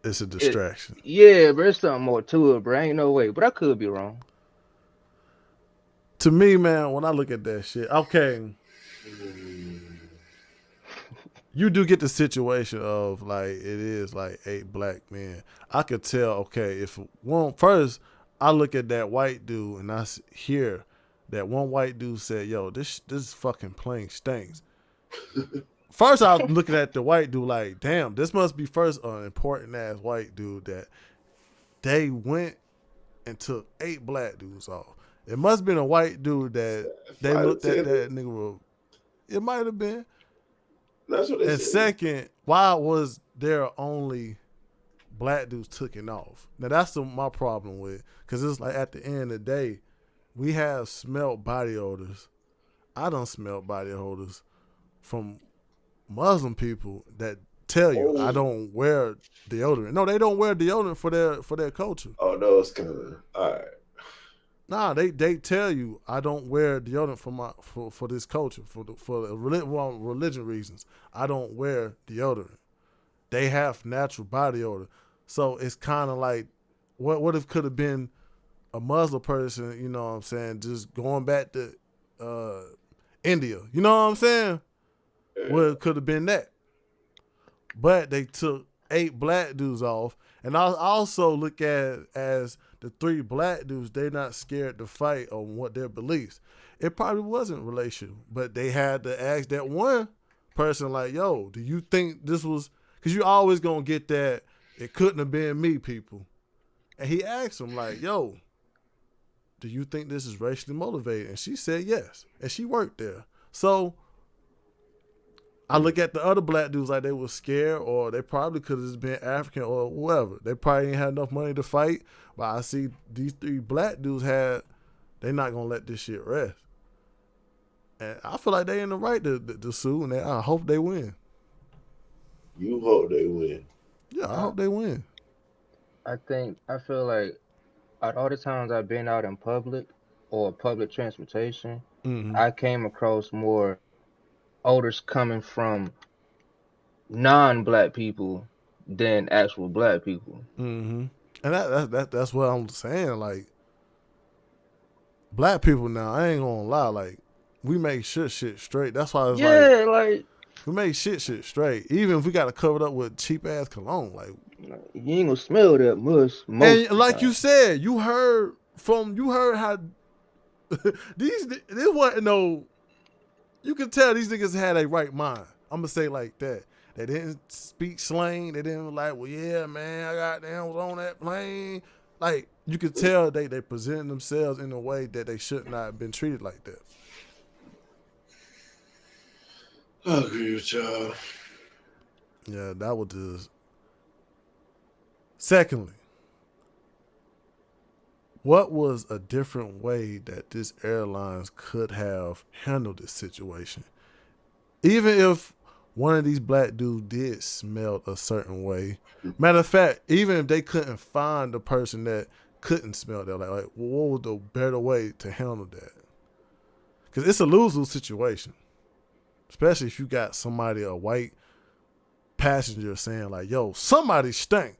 it's a distraction. But there's something more to it, bro. Ain't no way. But I could be wrong. To me, man, when I look at that shit, okay, you do get the situation of like it is like 8 black men. I could tell, okay, if one first I look at that white dude and I hear that one white dude said, "Yo, this fucking plane stinks." First, I was looking at the white dude like, "Damn, this must be first an important ass white dude that they went and took 8 black dudes off. It must have been a white dude that they looked at that nigga. It might have been." That's what they and said. Second, why was there only black dudes taking off? Now that's my problem with, because it's like at the end of the day, we have smelled body odors. I done smelled body odors from Muslim people that tell you I don't wear deodorant. No, they don't wear deodorant for their culture. Oh no, it's coming. All right. Nah, they tell you I don't wear deodorant for this culture for religion reasons. I don't wear deodorant. They have natural body odor, so it's kind of like what if could have been a Muslim person, you know what I'm saying, just going back to India, you know what I'm saying? Well, it could have been that, but they took 8 black dudes off, and I also look at as the 3 black dudes, they're not scared to fight on what their beliefs. It probably wasn't relational, but they had to ask that one person like, "Yo, do you think this was?" Because you always gonna get that it couldn't have been me, people. And he asked him like, "Yo, do you think this is racially motivated?" And she said yes, and she worked there. So I look at the other black dudes like they were scared, or they probably could have just been African or whoever. They probably ain't had enough money to fight. But I see these 3 black dudes they're not gonna let this shit rest. And I feel like they in the right to sue, and I hope they win. You hope they win. Yeah, I hope they win. I feel like out all the times I've been out in public or public transportation, Mm-hmm. I came across more odors coming from non-black people than actual black people. Mm-hmm. And that's what I'm saying. Like, black people now, I ain't gonna lie, like, we make shit straight. That's why it's like Yeah, like we make shit straight. Even if we got to cover it up with cheap ass cologne, like. you ain't gonna smell that much most And of the like you time. said, you heard how this wasn't no. You can tell these niggas had a right mind. I'm gonna say like that. They didn't speak slang. They didn't like, well, yeah, man, I was on that plane. Like, you could tell they presented themselves in a way that they should not have been treated like that. I agree with y'all. Yeah, that was just. Secondly, what was a different way that this airlines could have handled this situation? Even if one of these black dudes did smell a certain way. Matter of fact, even if they couldn't find the person that couldn't smell that, like what was the better way to handle that? Because it's a lose-lose situation. Especially if you got somebody, a white passenger, saying like, yo, somebody stink.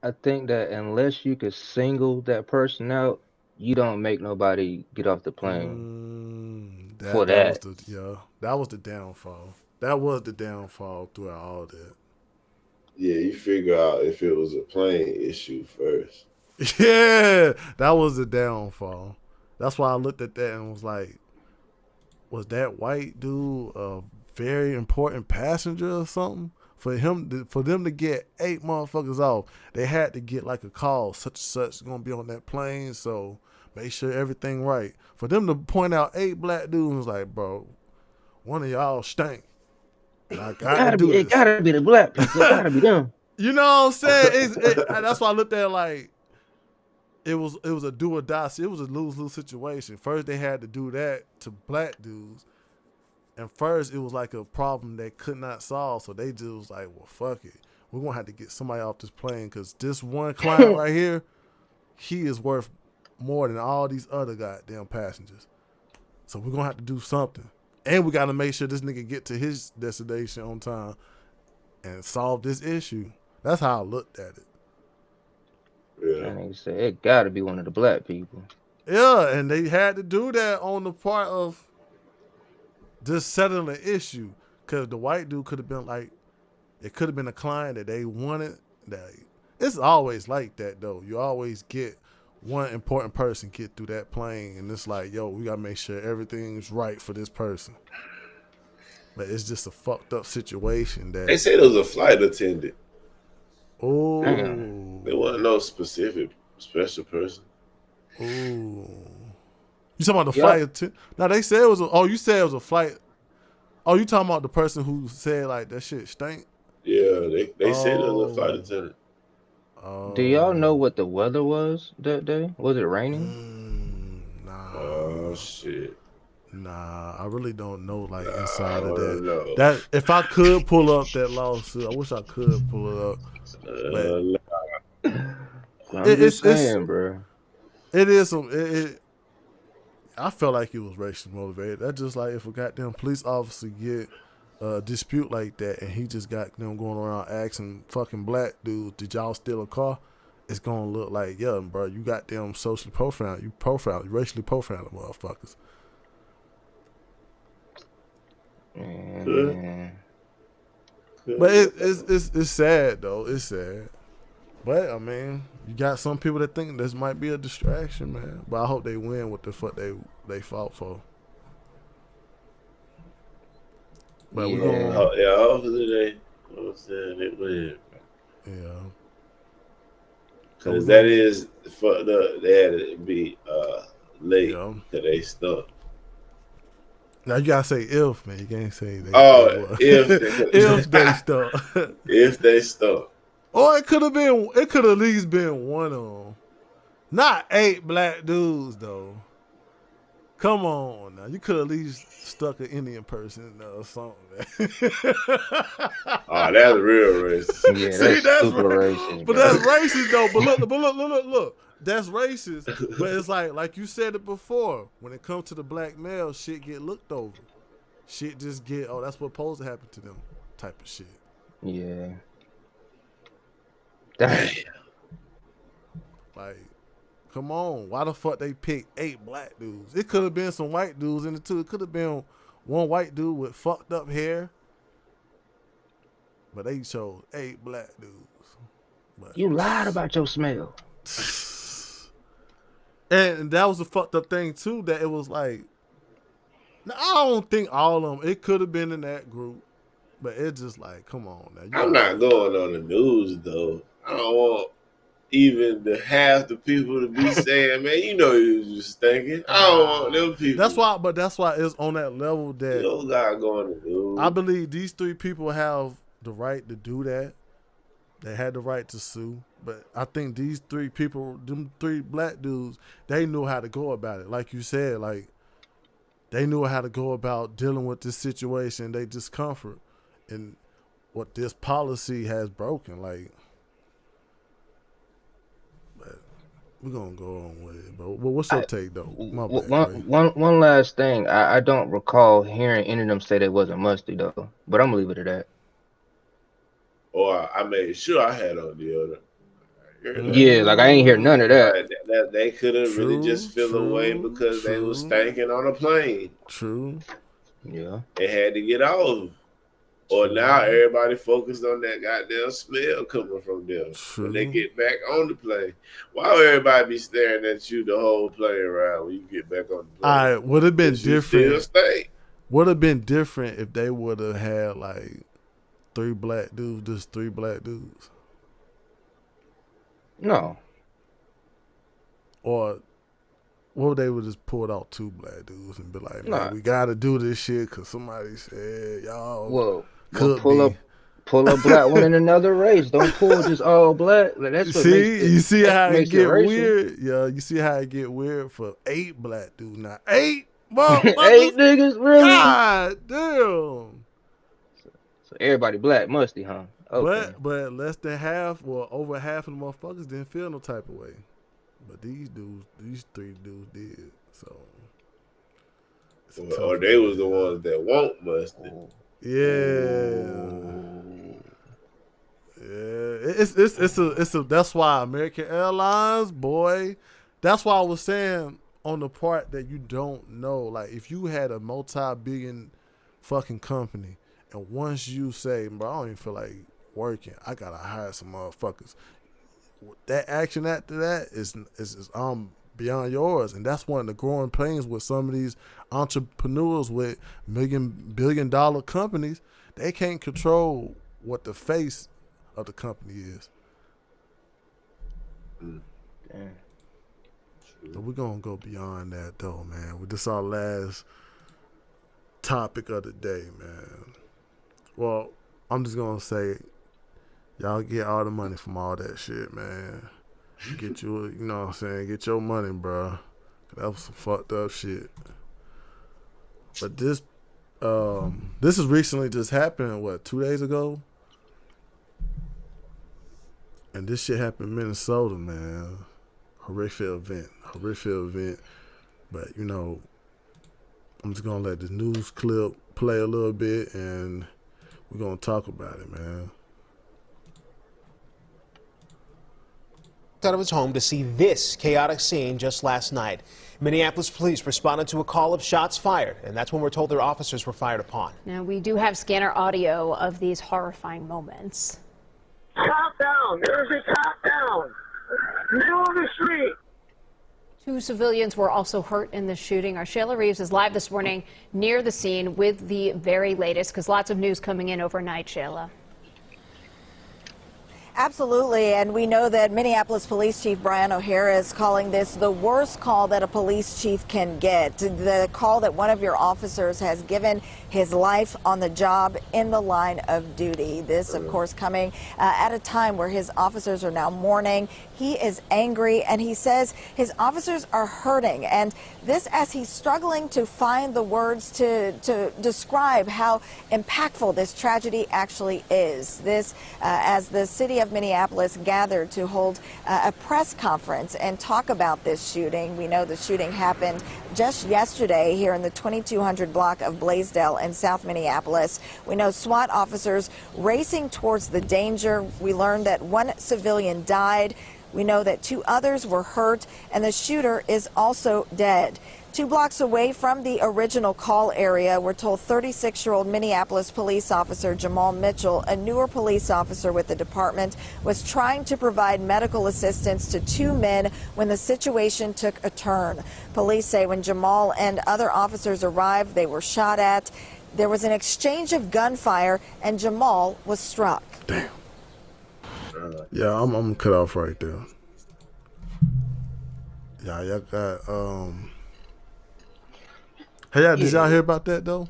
I think that unless you could single that person out, you don't make nobody get off the plane for That was that. the downfall. That was the downfall throughout all that. Yeah, you figure out if it was a plane issue first. Yeah, that was the downfall. That's why I looked at that and was like, was that white dude a very important passenger or something? For them to get 8 motherfuckers off, they had to get like a call, such and such gonna be on that plane, so make sure everything right. For them to point out 8 black dudes, was like, bro, one of y'all stink. And I got to do this. It gotta be the black people. It gotta be them. You know what I'm saying? That's why I looked at it like it was a do or die. It was a lose-lose situation. First, they had to do that to black dudes. And first, it was like a problem they could not solve. So they just was like, well, fuck it. We're going to have to get somebody off this plane because this one client right here, he is worth more than all these other goddamn passengers. So we're going to have to do something. And we got to make sure this nigga get to his destination on time and solve this issue. That's how I looked at it. Yeah. That nigga said it gotta be one of the black people. Yeah, and they had to do that on the part of just settling the issue. Because the white dude could have been like, it could have been a client that they wanted. It's always like that, though. You always get one important person get through that plane, and it's like, yo, we got to make sure everything's right for this person. But it's just a fucked up situation. That They said it was a flight attendant. Oh. There wasn't no specific special person. Ooh. You talking about the flight attendant? No, they said it was you said it was a flight. Oh, you talking about the person who said like that shit stink? Yeah, they said it was a flight attendant. Do y'all know what the weather was that day? Was it raining? Nah. Oh shit. Nah, I really don't know like inside of that. Know. That if I could pull up that lawsuit, I wish I could pull it up. I'm just saying, bro. It is some. I felt like it was racially motivated. That's just like if a goddamn police officer get a dispute like that and he just got them going around asking fucking black dudes, did y'all steal a car? It's gonna look like, yeah, bro, you got them socially profiled. You racially profiled motherfuckers. But it's sad though. It's sad. But I mean, you got some people that think this might be a distraction, man. But I hope they win what the fuck they fought for. But we gonna hopefully they win. Yeah. Cause that is fucked up. They had to be late because they stuck. Now you gotta say if, man. You can't say they. If they stuck. If they stuck. Or it could have at least been one of them. Not 8 black dudes though. Come on now. You could at least stuck an Indian person in there or something, man. Oh, that's real racist. Yeah, See, that's super racist, but bro. that's racist though. But look. That's racist. But it's like you said it before. When it comes to the black male, shit get looked over. Shit just get, oh, that's what supposed to happen to them type of shit. Yeah. Damn. Like, come on. Why the fuck they picked 8 black dudes? It could have been some white dudes in it too. It could have been one white dude with fucked up hair. But they chose 8 black dudes. But You lied about your smell. And that was a fucked up thing too, that it was like, now, I don't think all of them, it could have been in that group, but it's just like, come on now. I'm not going on the news though. I don't want even the half the people to be saying, man, you know you was just thinking. I don't want them people. That's why it's on that level that you don't gotta go on the news. I believe these 3 people have the right to do that. They had the right to sue. But I think these 3 people, them 3 black dudes, they knew how to go about it. Like you said, like, they knew how to go about dealing with this situation, they discomfort, and what this policy has broken. Like, but we're going to go on with it. But what's your take, though? My bad, One last thing. I don't recall hearing any of them say they wasn't musty, though. But I'm going to leave it at that. Or I made sure I had on deodorant. Yeah, like I ain't hear none of that. That they couldn't really just feel away because they was stinking on a plane. True. Yeah. They had to get off. Or now everybody focused on that goddamn smell coming from them when they get back on the plane. Why would everybody be staring at you the whole plane ride when you get back on the plane? All right, would have been different. Stink. Would have been different if they would have had like 3 black dudes, just 3 black dudes. No. Or what they would just pull out 2 black dudes and be like, man, we gotta do this shit because somebody said y'all pull a black one in another race. Don't pull just all black. Like, that's what you see how it get racial. weird? Yeah, you see how it get weird for 8 black dudes now. 8 motherfuckers. 8 niggas, really? God damn. So everybody black musty, huh? Okay. But less than half, well, over half of the motherfuckers didn't feel no type of way. But these 3 dudes did. So, or they was the ones that won't musty. Yeah. It's a that's why American Airlines, boy. That's why I was saying on the part that you don't know. Like, if you had a multi-billion fucking company, and once you say, bro, I don't even feel like working, I gotta hire some motherfuckers. That action after that is beyond yours, and that's one of the growing pains with some of these entrepreneurs with billion-dollar companies. They can't control what the face of the company is. Damn. So we're gonna go beyond that, though, man. This is our last topic of the day, man. Well, I'm just gonna say, y'all get all the money from all that shit, man. Get you know what I'm saying? Get your money, bro. That was some fucked up shit. But this has recently just happened, 2 days ago? And this shit happened in Minnesota, man. Horrific event. But, I'm just going to let the news clip play a little bit, and we're going to talk about it, man. Out of his home to see this chaotic scene just last night. Minneapolis police responded to a call of shots fired, and that's when we're told their officers were fired upon. Now, we do have scanner audio of these horrifying moments. Top down! There's a top down! Middle of the street! 2 civilians were also hurt in the shooting. Our Shayla Reeves is live this morning near the scene with the very latest, because lots of news coming in overnight, Shayla. Absolutely, and we know that Minneapolis Police Chief Brian O'Hara is calling this the worst call that a police chief can get. The call that one of your officers has given his life on the job in the line of duty. This, of course, coming at a time where his officers are now mourning. He is angry, and he says his officers are hurting, and this as he's struggling to find the words to describe how impactful this tragedy actually is. This as the city of Minneapolis gathered to hold a press conference and talk about this shooting. We know the shooting happened just yesterday here in the 2200 block of Blaisdell in South Minneapolis. We know SWAT officers racing towards the danger. We learned that one civilian died. We know that 2 others were hurt, and the shooter is also dead. 2 blocks away from the original call area, we're told 36-year-old Minneapolis police officer Jamal Mitchell, a newer police officer with the department, was trying to provide medical assistance to 2 men when the situation took a turn. Police say when Jamal and other officers arrived, they were shot at. There was an exchange of gunfire, and Jamal was struck. Damn. Yeah, I'm gonna cut off right there. Yeah, y'all got Hey, did y'all hear about that though?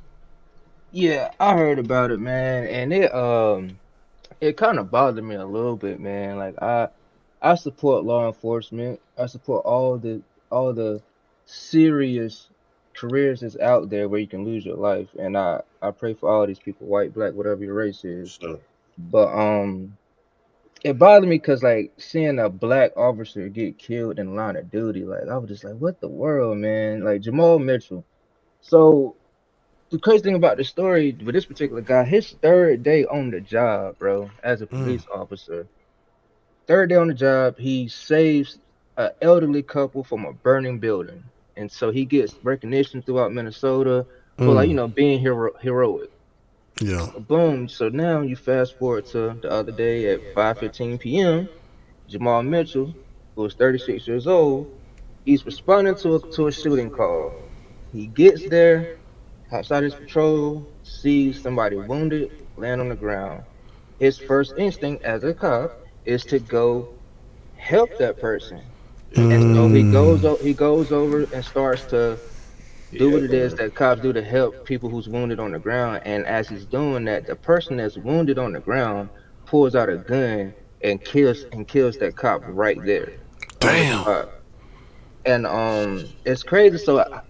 Yeah, I heard about it, man, and it kind of bothered me a little bit, man. Like I support law enforcement. I support all the serious careers that's out there where you can lose your life, and I pray for all these people, white, black, whatever your race is. Sure. But it bothered me because like seeing a black officer get killed in the line of duty, like I was just like, what the world, man? Like Jamal Mitchell. So the crazy thing about the story with this particular guy, his 3rd day on the job, bro, as a police officer. 3rd day on the job, he saves an elderly couple from a burning building, and so he gets recognition throughout Minnesota for like being heroic. Yeah. Boom. So now you fast forward to the other day at 5:15 p.m. Jamal Mitchell, who is 36 years old, he's responding to a shooting call. He gets there, hops out his patrol, sees somebody wounded, land on the ground. His first instinct as a cop is to go help that person. And so he goes over and starts to do what it is that cops do to help people who's wounded on the ground. And as he's doing that, the person that's wounded on the ground pulls out a gun and kills that cop right there on the spot. And it's crazy. So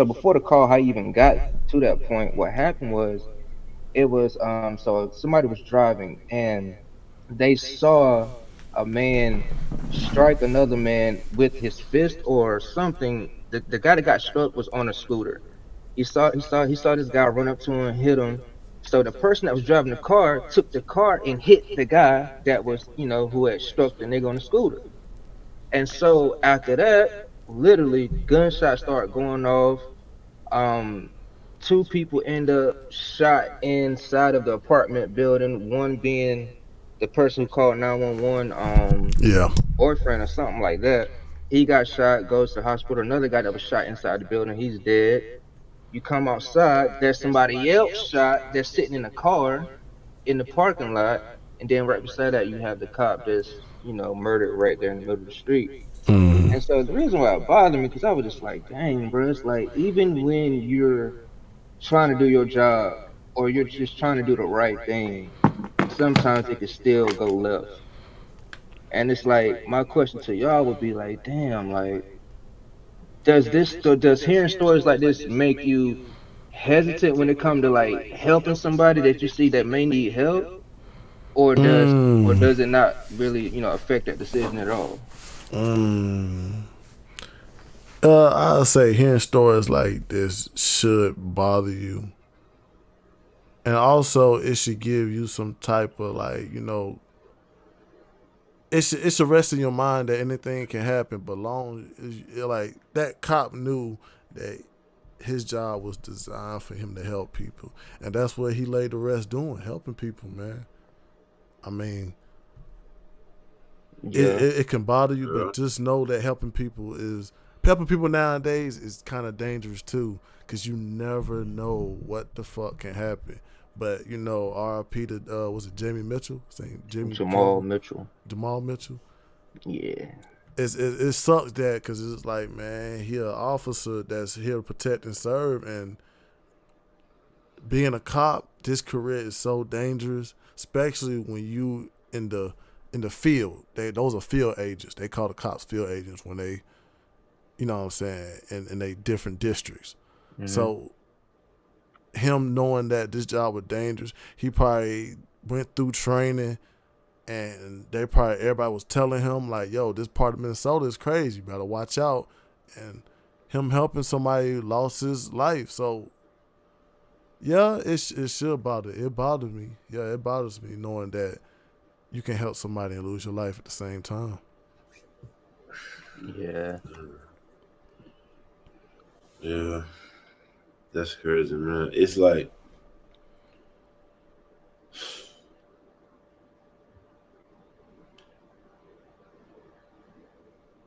before the call, how he even got to that point, what happened was it was so somebody was driving and they saw a man strike another man with his fist or something. The guy that got struck was on a scooter. He saw this guy run up to him and hit him. So the person that was driving the car took the car and hit the guy that was, who had struck the nigga on the scooter. And so after that, literally gunshots start going off. Um, 2 people end up shot inside of the apartment building. One being the person who called 911, boyfriend or something like that. He got shot, goes to the hospital. Another guy that was shot inside the building, he's dead. You come outside, there's somebody else shot that's sitting in a car in the parking lot, and then right beside that you have the cop that's murdered right there in the middle of the street. And so the reason why it bothered me, because I was just like, dang, bro, it's like even when you're trying to do your job or you're just trying to do the right thing, sometimes it can still go left. And it's like my question to y'all would be like, damn, like does hearing stories like this make you hesitant when it comes to like helping somebody that you see that may need help, or does it not really affect that decision at all? I'll say hearing stories like this should bother you, and also it should give you some type of like it should rest in your mind that anything can happen, but long as like that cop knew that his job was designed for him to help people, and that's what he laid to rest doing, helping people, man. I mean, it can bother you, but just know that helping people nowadays is kind of dangerous too, because you never know what the fuck can happen But you know, R.I.P. to was it Jamie Mitchell? Saying Jimmy Jamal Campbell, Mitchell. Jamal Mitchell. Yeah. It sucks that because it's like, man, he an officer that's here to protect and serve, and being a cop, this career is so dangerous, especially when you in the field. Those are field agents. They call the cops field agents when they, you know what I'm saying, in they different districts. Mm-hmm. So him knowing that this job was dangerous, he probably went through training, and everybody was telling him like, yo, this part of Minnesota is crazy, you better watch out. And him helping somebody who lost his life. So yeah, it should bother. It bothers me. Yeah, it bothers me knowing that you can help somebody and lose your life at the same time. Yeah. Yeah. That's crazy, man. It's like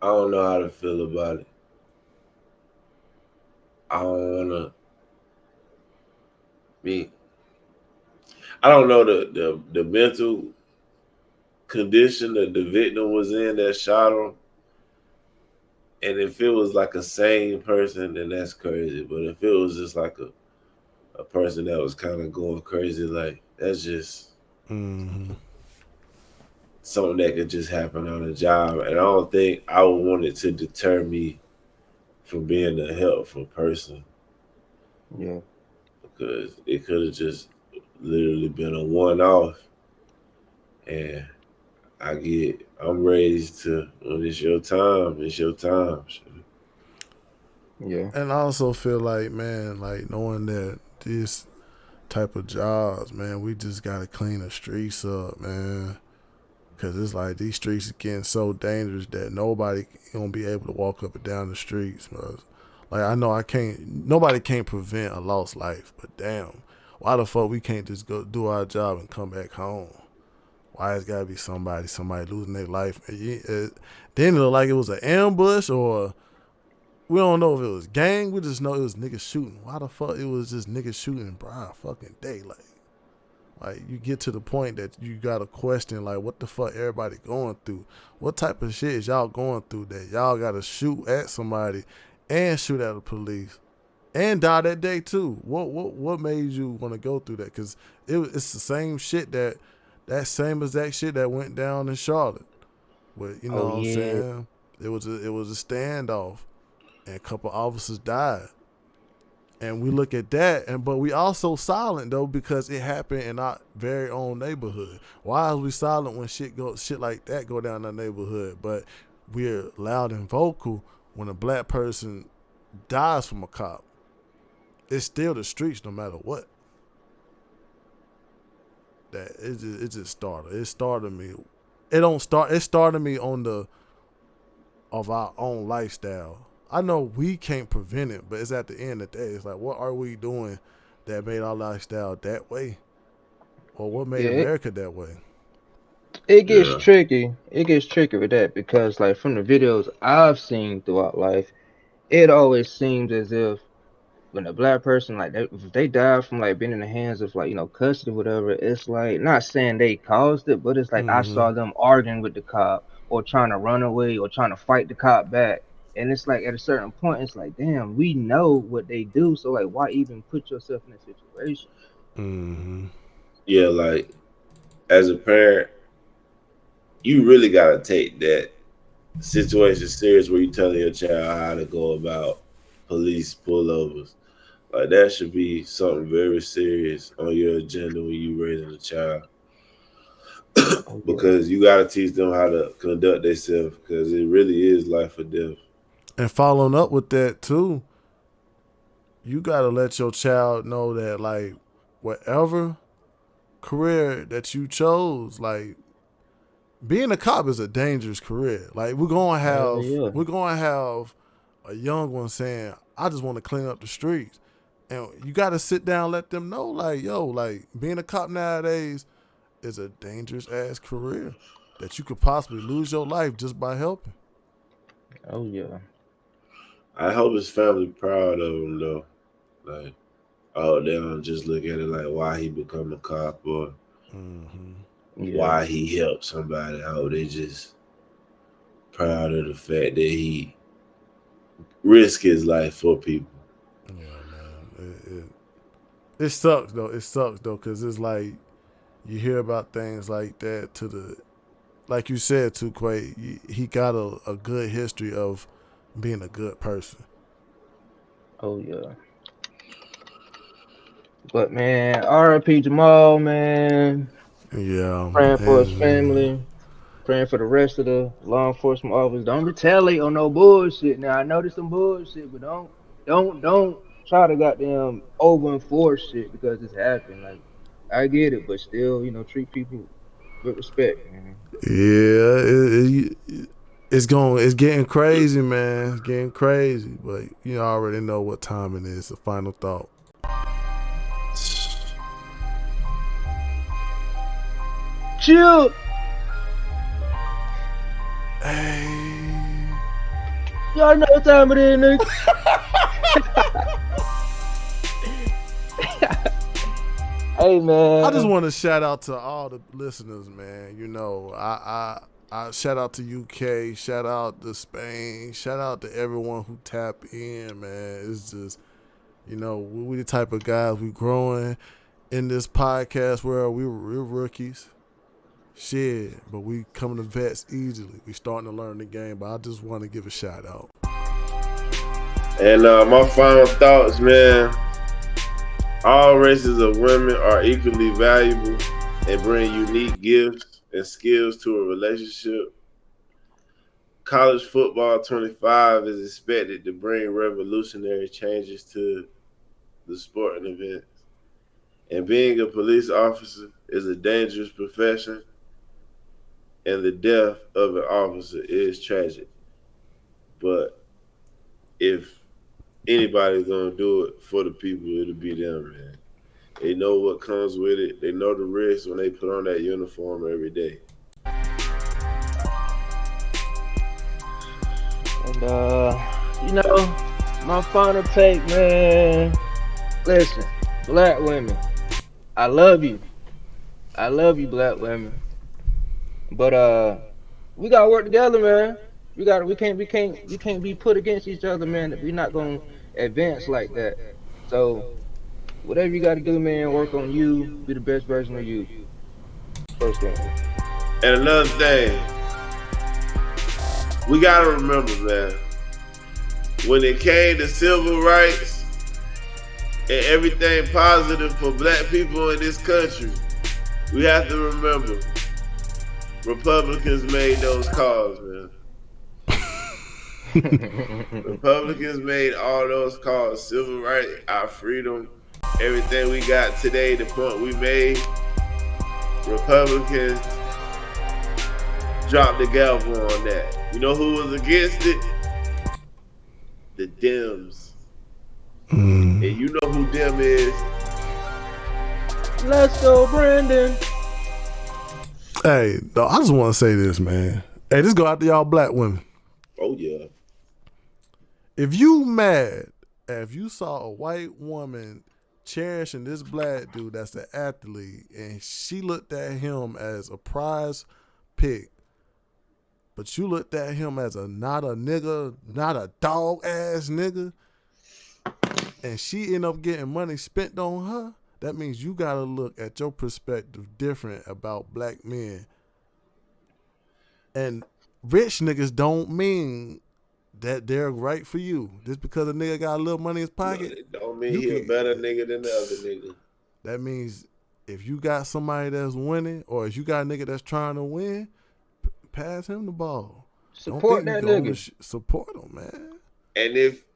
I don't know how to feel about it. I don't wanna be I don't know the mental condition that the victim was in that shot him. And if it was like a sane person, then that's crazy. But if it was just like a person that was kind of going crazy, like that's just something that could just happen on a job. And I don't think I would want it to deter me from being a helpful person. Yeah. Because it could have just literally been a one-off. And I'm raised to, when it's your time, it's your time. Yeah. And I also feel like, man, like knowing that this type of jobs, man, we just gotta clean the streets up, man. Cause it's like these streets are getting so dangerous that nobody gonna be able to walk up and down the streets. Like I know nobody can't prevent a lost life, but damn, why the fuck we can't just go do our job and come back home? Why it's gotta be somebody losing their life? Then it looked like it was an ambush, or we don't know if it was gang. We just know it was niggas shooting. Why the fuck it was just niggas shooting broad fucking daylight? Like you get to the point that you gotta question like what the fuck everybody going through. What type of shit is y'all going through that y'all gotta shoot at somebody and shoot at the police and die that day too? What made you want to go through that? Cause it's the same shit that same exact shit that went down in Charlotte. But you know what I'm saying? It was a standoff and a couple officers died. And we look at that, but we also silent though because it happened in our very own neighborhood. Why is we silent when shit like that go down in our neighborhood? But we're loud and vocal when a black person dies from a cop. It's still the streets no matter what. That it just started. It started me. It started me on of our own lifestyle. I know we can't prevent it, but it's at the end of the day. It's like, what are we doing that made our lifestyle that way? Or what made America that way? It gets tricky. It gets tricky with that because, like, from the videos I've seen throughout life, it always seems as if when a black person, like, if they die from, like, being in the hands of, like, custody or whatever, it's like, not saying they caused it, but it's like I saw them arguing with the cop or trying to run away or trying to fight the cop back. And it's like at a certain point, it's like, damn, we know what they do. So, like, why even put yourself in a situation? Yeah, like, as a parent, you really got to take that situation serious where you telling your child how to go about police pullovers. Like, that should be something very serious on your agenda when you raising a child. Because you got to teach them how to conduct themselves because it really is life or death. And following up with that too, you got to let your child know that, like, whatever career that you chose, like, being a cop is a dangerous career. Like, we're gonna have a young one saying, I just want to clean up the streets. And you got to sit down and let them know, like, yo, like, being a cop nowadays is a dangerous ass career that you could possibly lose your life just by helping. Oh yeah. I hope his family proud of him though. Like, Oh, they don't just look at it like why he become a cop or why he helped somebody out. They just proud of the fact that he risked his life for people. It sucks though. It sucks though, cause it's like you hear about things like that like you said too, Quay. He got a good history of being a good person. Oh yeah. But man, R.I.P. Jamal, man. Yeah, Praying for his family. Praying for the rest of the law enforcement officers. Don't retaliate on no bullshit. Now I know there's some bullshit, but don't try to goddamn over enforce shit because it's happened. Like I get it, but still, treat people with respect, man. Yeah, it's getting crazy, man. It's getting crazy, but you already know what time it is. The final thought. Chill. Hey. Y'all know what time it is, nigga. Hey man. I just want to shout out to all the listeners, man. I shout out to UK, shout out to Spain, shout out to everyone who tap in, man. It's just, we the type of guys we growing in this podcast world. We're rookies. Shit, but we coming to vets easily. We starting to learn the game, but I just want to give a shout out. And my final thoughts, man. All races of women are equally valuable and bring unique gifts and skills to a relationship. College football 25 is expected to bring revolutionary changes to the sporting events. And being a police officer is a dangerous profession, and the death of an officer is tragic. But if anybody's gonna do it for the people, it'll be them, man. They know what comes with it. They know the risk when they put on that uniform every day. And my final take, man. Listen, black women, I love you. I love you, black women. But we gotta work together, man. We can't be put against each other, man. We're not gonna advance like that. So whatever you gotta do, man, work on you, be the best version of you. First thing. And another thing, we gotta remember, man, when it came to civil rights and everything positive for black people in this country, we have to remember Republicans made those calls, man. Republicans made all those calls. Civil rights, our freedom, everything we got today, the point we made. Republicans dropped the gavel on that. You know who was against it? The Dems. And you know who Dem is. Let's go, Brandon. Hey, no, I just want to say this, man. Hey, this go out to y'all black women. Oh, yeah. If you mad, if you saw a white woman cherishing this black dude that's the athlete and she looked at him as a prize pick, but you looked at him as not a nigga, not a dog ass nigga, and she end up getting money spent on her, that means you gotta look at your perspective different about black men. And rich niggas don't mean that they're right for you. Just because a nigga got a little money in his pocket. It don't mean he a better nigga than the other nigga. That means if you got somebody that's winning, or if you got a nigga that's trying to win, pass him the ball. Support that nigga. Support him, man.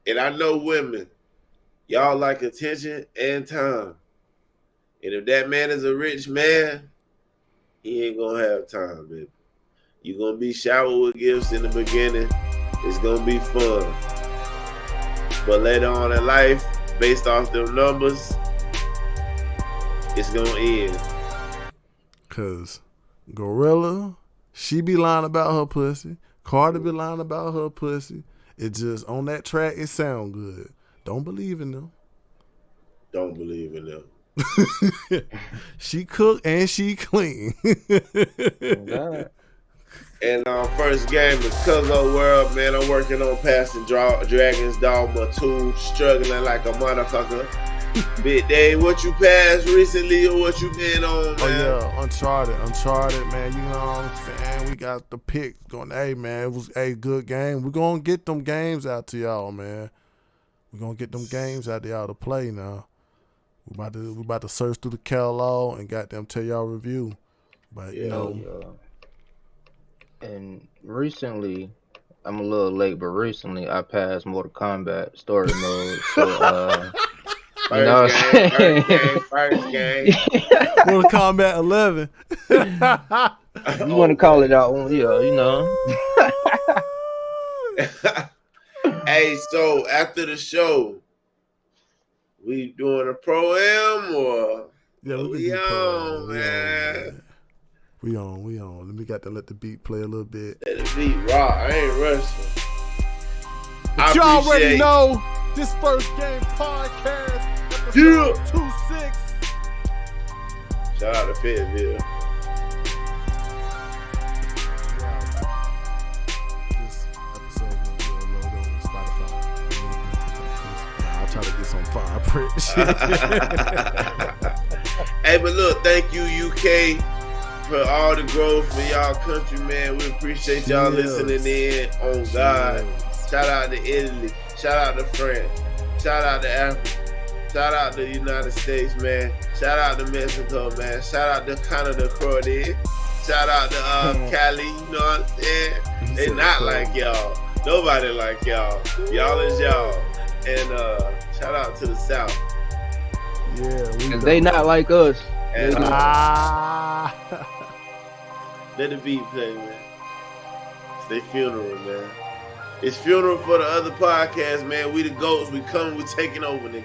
And I know women, y'all like attention and time. And if that man is a rich man, he ain't gonna have time, baby. You're gonna be showered with gifts in the beginning. It's gonna be fun. But later on in life, based off them numbers, it's gonna end. Cause Gorilla, she be lying about her pussy. Carter be lying about her pussy. It just, on that track, it sound good. Don't believe in them. don't believe in them. She cook and she clean. God. And first game is Cuzzo World, man. I'm working on passing Dragon's Dogma 2, struggling like a motherfucker. Big Dave, what you passed recently or what you been on, man? Oh yeah, Uncharted, man. You know what I'm saying? We got the picks going. Hey man, it was a good game. We're gonna get them games out to y'all, man. We're gonna get them games out to y'all to play now. We about to search through the catalog and goddamn tell y'all review. But you know. And recently, I'm a little late, but recently I passed Mortal Kombat story mode. So you know what I'm saying? First game. Mortal Kombat 11. You want to call it out on, yeah, you know. Hey, so after the show, we doing a pro-am or we on, man? We on. Let me let the beat play a little bit. Let the beat rock. I ain't rushing. But you already know this First Game Podcast, episode 26. Shout out to Fayetteville. This episode will be logo on Spotify. I'll try to get some fire print shit. Hey, but look, thank you, UK. For all the growth for y'all country, man. We appreciate y'all listening in. On God. Shout out to Italy. Shout out to France. Shout out to Africa. Shout out to the United States, man. Shout out to Mexico, man. Shout out to Canada, Croatia. Shout out to Cali, you know what I'm saying? They not like y'all. Nobody like y'all. Y'all is y'all. And shout out to the South. Yeah, because they not like us. And, let the beat play, man. It's their funeral, man. It's funeral for the other podcast, man. We the GOATs. We coming. We taking over, nigga.